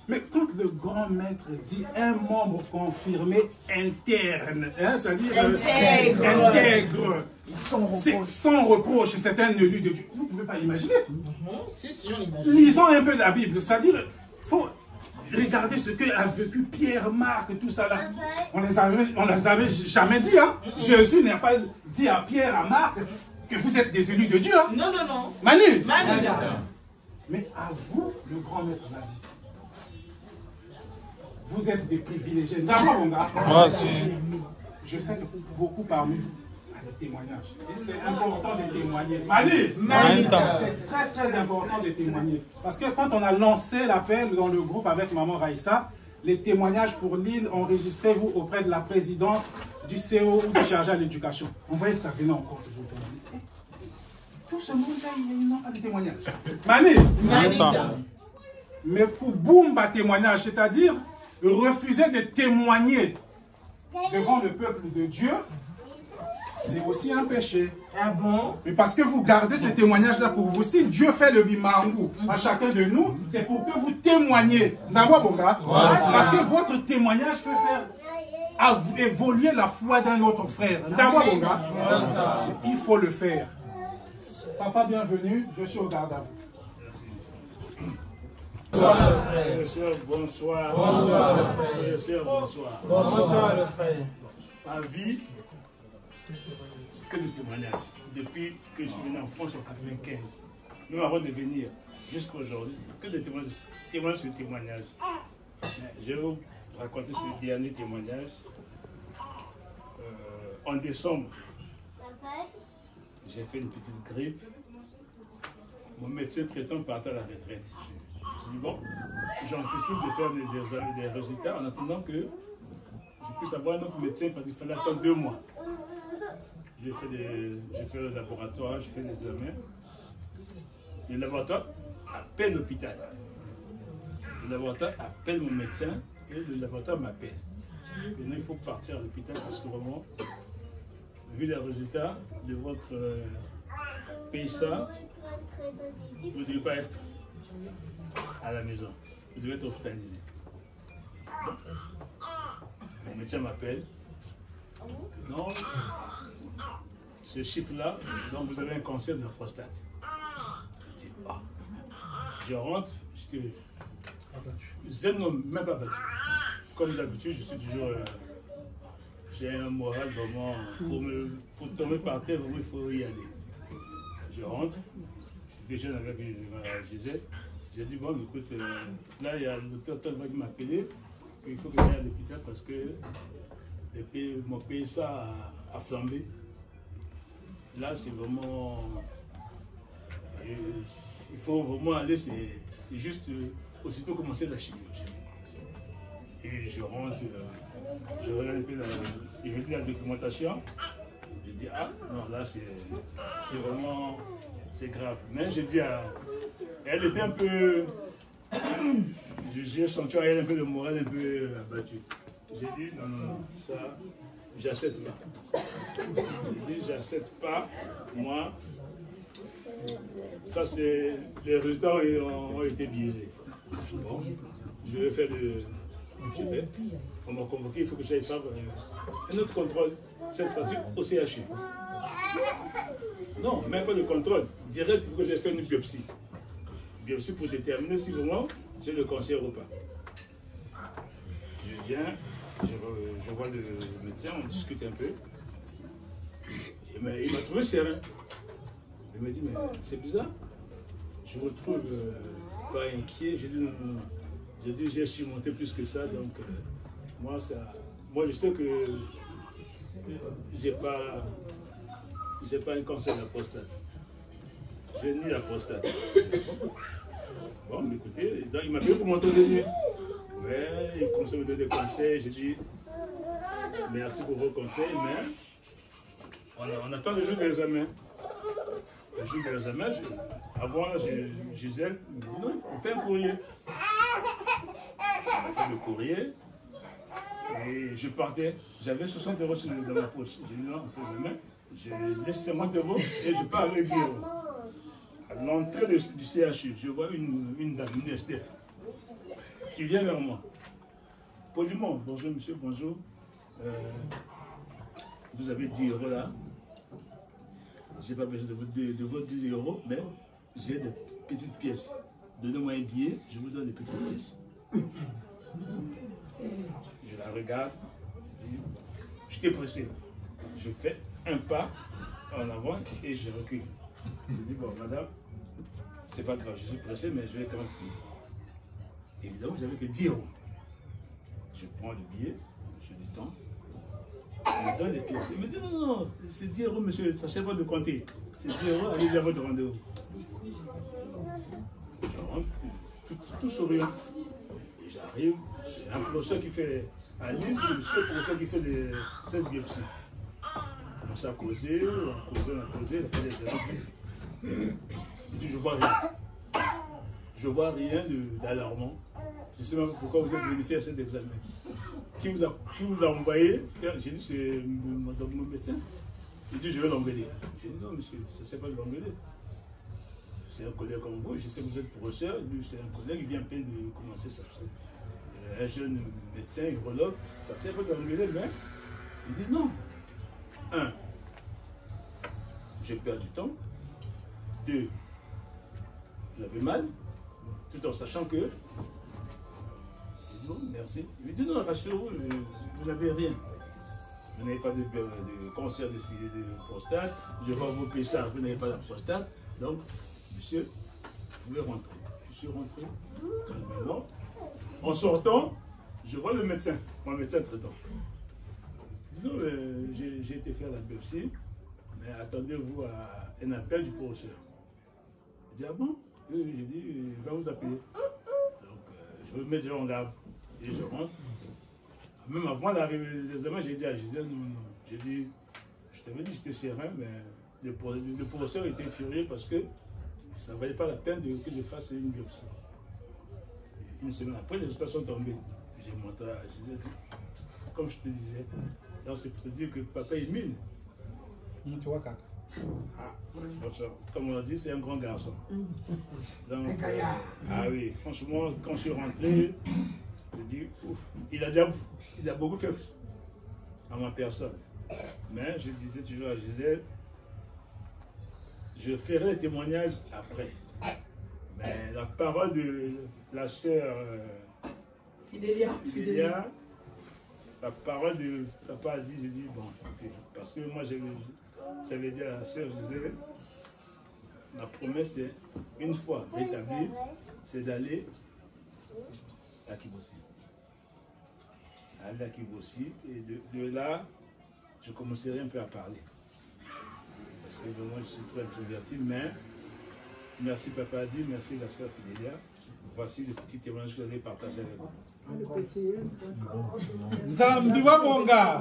Mais quand le grand maître dit un membre confirmé interne, hein, c'est-à-dire intègre, sans reproche, c'est un élu de Dieu. Vous ne pouvez pas l'imaginer. Si, on imagine. Lisons un peu la Bible, c'est-à-dire, il faut regarder ce qu'a vécu Pierre, Marc, tout ça là. On les avait jamais dit, hein. Jésus n'a pas dit à Pierre, à Marc, que vous êtes des élus de Dieu. Hein. Non, non, non. Manu. Mais à vous, le grand maître l'a dit. Vous êtes des privilégiés. D'accord, mon gars? Je sais que beaucoup parmi vous ont des témoignages. Et c'est important de témoigner. Manu, c'est très très important de témoigner. Parce que quand on a lancé l'appel dans le groupe avec Maman Raïssa, les témoignages pour l'île, enregistrez-vous auprès de la présidente du CO ou du chargé à l'éducation. On voyait que ça venait encore de vous. Tout ce monde-là, il n'a pas de témoignage. Manu, mais pour Boumba témoignage, c'est-à-dire refuser de témoigner devant le peuple de Dieu, c'est aussi un péché. Ah bon? Mais parce que vous gardez ce témoignage-là pour vous. Si Dieu fait le bimangou à chacun de nous, c'est pour que vous témoignez. Vous avez bon gars? Parce que votre témoignage peut faire évoluer la foi d'un autre frère. Vous avez bon gars? Il faut le faire. Papa, bienvenue. Je suis au garde à vous. Bonsoir. Bonsoir, le frère. Ma vie, que de témoignages. Depuis que je suis venu en France en 95, même avant de venir jusqu'à aujourd'hui, que de témoignages sur témoignages. Je vais vous raconter ce dernier témoignage. En décembre, j'ai fait une petite grippe. Mon médecin traitant partait à la retraite. Je me suis dit, bon, j'anticipe de faire des résultats en attendant que je puisse avoir un autre médecin parce qu'il fallait attendre 2 mois. J'ai fait le laboratoire, j'ai fait des examens. Le laboratoire appelle l'hôpital. Le laboratoire appelle mon médecin et le laboratoire m'appelle. Maintenant, il faut partir à l'hôpital parce que vraiment, vu les résultats de votre PSA, vous ne devez pas être à la maison. Vous devez être hospitalisé. Mon médecin m'appelle. Non, ce chiffre-là, donc vous avez un cancer de la prostate. Je dis, ah. Je rentre, je ne même pas battu. Comme d'habitude, je suis toujours. J'ai un moral vraiment. Pour tomber par terre, vraiment, il faut y aller. Je rentre, je déjeune avec Gisèle. J'ai dit, bon, écoute, là, il y a le docteur Tolva qui m'a appelé. Il faut que j'aille à l'hôpital parce que mon PSA a flambé. Là, c'est vraiment. Il faut vraiment aller, c'est juste aussitôt commencer la chirurgie. Et je rentre, je regarde un peu je lis la documentation. Je dis, ah non, là c'est vraiment, c'est grave. Mais je dis, elle était un peu, j'ai senti elle un peu le moral un peu abattu. J'ai dit, non, non, non, ça, j'accepte pas. J'ai dit, j'accepte pas, moi. Ça, c'est. Les résultats ont été biaisés. Bon, je vais faire on m'a convoqué, il faut que j'aille faire un autre contrôle, cette fois-ci au CHU. Non, même pas de contrôle. Direct, il faut que j'aille faire une biopsie. Biopsie pour déterminer si vraiment j'ai le cancer ou pas. Je viens, je vois le médecin, on discute un peu. Il m'a trouvé serein. Il m'a dit, mais c'est bizarre. Je me trouve pas inquiet. J'ai dit, non, non, non. J'ai dit, j'ai surmonté plus que ça. Donc, moi, je sais que j'ai pas un cancer de la prostate. J'ai ni la prostate. Bon, mais écoutez, donc, il m'a appelé pour m'entretenir. Ouais, il commençait à me donner des conseils. J'ai dit, merci pour vos conseils, mais on attend le jour de l'examen. Le jour de l'examen, avant, Gisèle me dit non, on fait un courrier. On fait le courrier et je partais. J'avais 60 € dans ma poche. J'ai dit non, on sait jamais. J'ai laissé 50 € et je pars avec 10 €. À l'entrée du CHU, je vois une dame, une SDF, qui vient vers moi. Poliment, bonjour monsieur, bonjour. Vous avez 10 € là. Je n'ai pas besoin de votre 10 €, mais j'ai des petites pièces. Donnez-moi un billet, je vous donne des petites pièces. Je la regarde, j'étais pressé. Je fais un pas en avant et je recule. Je dis, bon, madame, c'est pas grave, je suis pressé, mais je vais quand même finir. Évidemment, j'avais que 10 €. Je prends le billet, je lui tends. Il me donne les pièces. Il me dit non, non, c'est 10 €, monsieur, ça ne sert pas de compter. C'est 10 €, allez-y à votre rendez-vous. Je rentre, tout souriant. Et j'arrive, il y a un professeur qui fait, à Lille, c'est le seul professeur qui fait cette biopsie. On commence à causer, on a causé, il a fait des erreurs. Il dit, je vois rien. Je vois rien d'alarmant. Je ne sais même pas pourquoi vous êtes venu faire cet examen. Qui vous a envoyé faire? J'ai dit, c'est mon médecin. Il dit, je vais l'engueuler. J'ai dit, non, monsieur, ça ne sert pas de l'engueuler. C'est un collègue comme vous, je sais que vous êtes professeur, lui c'est un collègue, il vient à peine de commencer ça. Un jeune médecin, urologue, ça ne sert pas de l'engueuler, mais il dit non. 1, j'ai perdu du temps. 2, vous avez mal, tout en sachant que. Non, merci. Il me dit non, rassurez-vous, vous n'avez rien. Vous n'avez pas de cancer de prostate, je vois vos PSA, vous n'avez pas la prostate. Donc, monsieur, vous pouvez rentrer. Je suis rentré, calmement. En sortant, je vois le médecin, mon médecin traitant. Il dit non, j'ai été faire la biopsie, mais attendez-vous à un appel du professeur. Je dis ah bon? Oui, j'ai dit, il va vous appeler. Donc, je me mets déjà en garde. Et je rentre. Même avant d'arriver aux examens, j'ai dit à Gisèle, non, non. J'ai dit, je t'avais dit que j'étais serein, mais le professeur était furieux parce que ça ne valait pas la peine que je fasse une biopsie. Une semaine après, les résultats sont tombés. J'ai montré à Gisèle. comme je te disais. Donc c'est pour te dire que papa Émile, tu vois, Kaka. Comme on a dit, c'est un grand garçon. Donc, ah oui, franchement, quand je suis rentré, je dis, ouf, il a beaucoup fait à ma personne. Mais je disais toujours à Gisèle, je ferai le témoignage après. Mais la parole de la sœur Fidélia, la parole de papa a dit, j'ai dit, bon, parce que moi j'avais dit à la sœur, je disais, ma promesse c'est, une fois rétabli, c'est d'aller à Kibossi. Aller à Kibossi, et de là, je commencerai un peu à parler. Parce que moi je suis très introverti, mais merci papa a dit, merci la sœur Fidélia. Voici le petit témoignage que vous avez partagé avec vous. Zambi wabonga.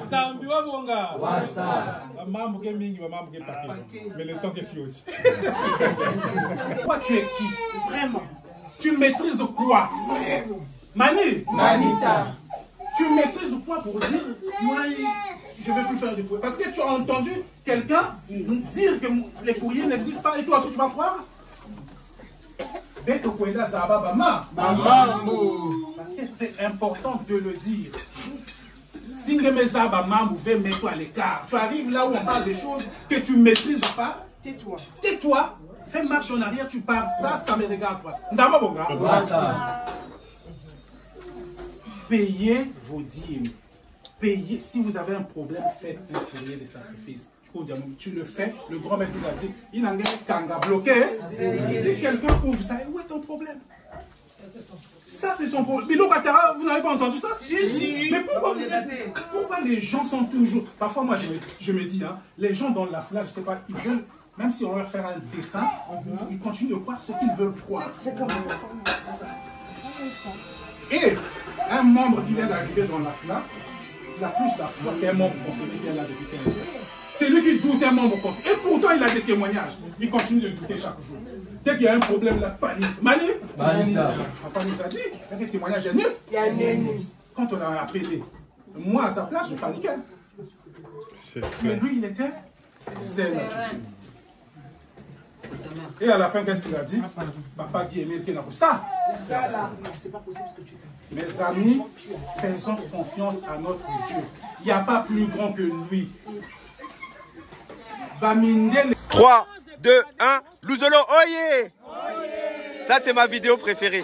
Zambi wabonga. Maman ke mingi, maman ke paquet. Mais le temps est fini. Toi tu es qui? Vraiment. Tu maîtrises quoi? Mani. Manita. Tu maîtrises quoi pour dire moi je ne vais plus faire du courrier? Parce que tu as entendu quelqu'un dire que les courriers n'existent pas et toi aussi tu vas croire? Parce que c'est important de le dire. Si mets-toi à l'écart. Tu arrives là où on parle des choses que tu ne maîtrises pas. Tais-toi. Tais-toi. Fais marche en arrière, tu parles. Ça me regarde pas. Nous avons bon gars. Payez vos dîmes. Payez. Si vous avez un problème, faites un courrier de sacrifice. Tu le fais, le grand maître nous a dit, il n'a qu'à bloquer. Si quelqu'un ouvre ça, où est ton problème? Ça, c'est son problème. Bilo Katara, vous n'avez pas entendu ça? Si. Mais pourquoi les gens sont toujours... Parfois, moi, je me dis, hein, les gens dans la salle, je ne sais pas, ils veulent, même si on leur fait un dessin, ils continuent de croire ce qu'ils veulent croire. C'est comme ça. Et un membre qui vient d'arriver dans la salle, il a plus la foi qu'un membre confirmé qui est là depuis 15 ans. C'est lui qui doute un membre confirmé. Et pourtant, il a des témoignages. Il continue de douter chaque jour. Dès qu'il y a un problème, la panique. Mani? Manita. Papa nous a dit, il y a des témoignages nuls. Il y a nul. Quand on a appelé, moi à sa place, je paniquais. Mais lui, il était zen. Et à la fin, qu'est-ce qu'il a dit? Papa Guy Emile Kenako. Ça, c'est pas possible ce que tu fais. Mes amis, faisons confiance à notre Dieu. Il n'y a pas plus grand que lui. 3, 2, 1, Louzolo, oye! Ça, c'est ma vidéo préférée.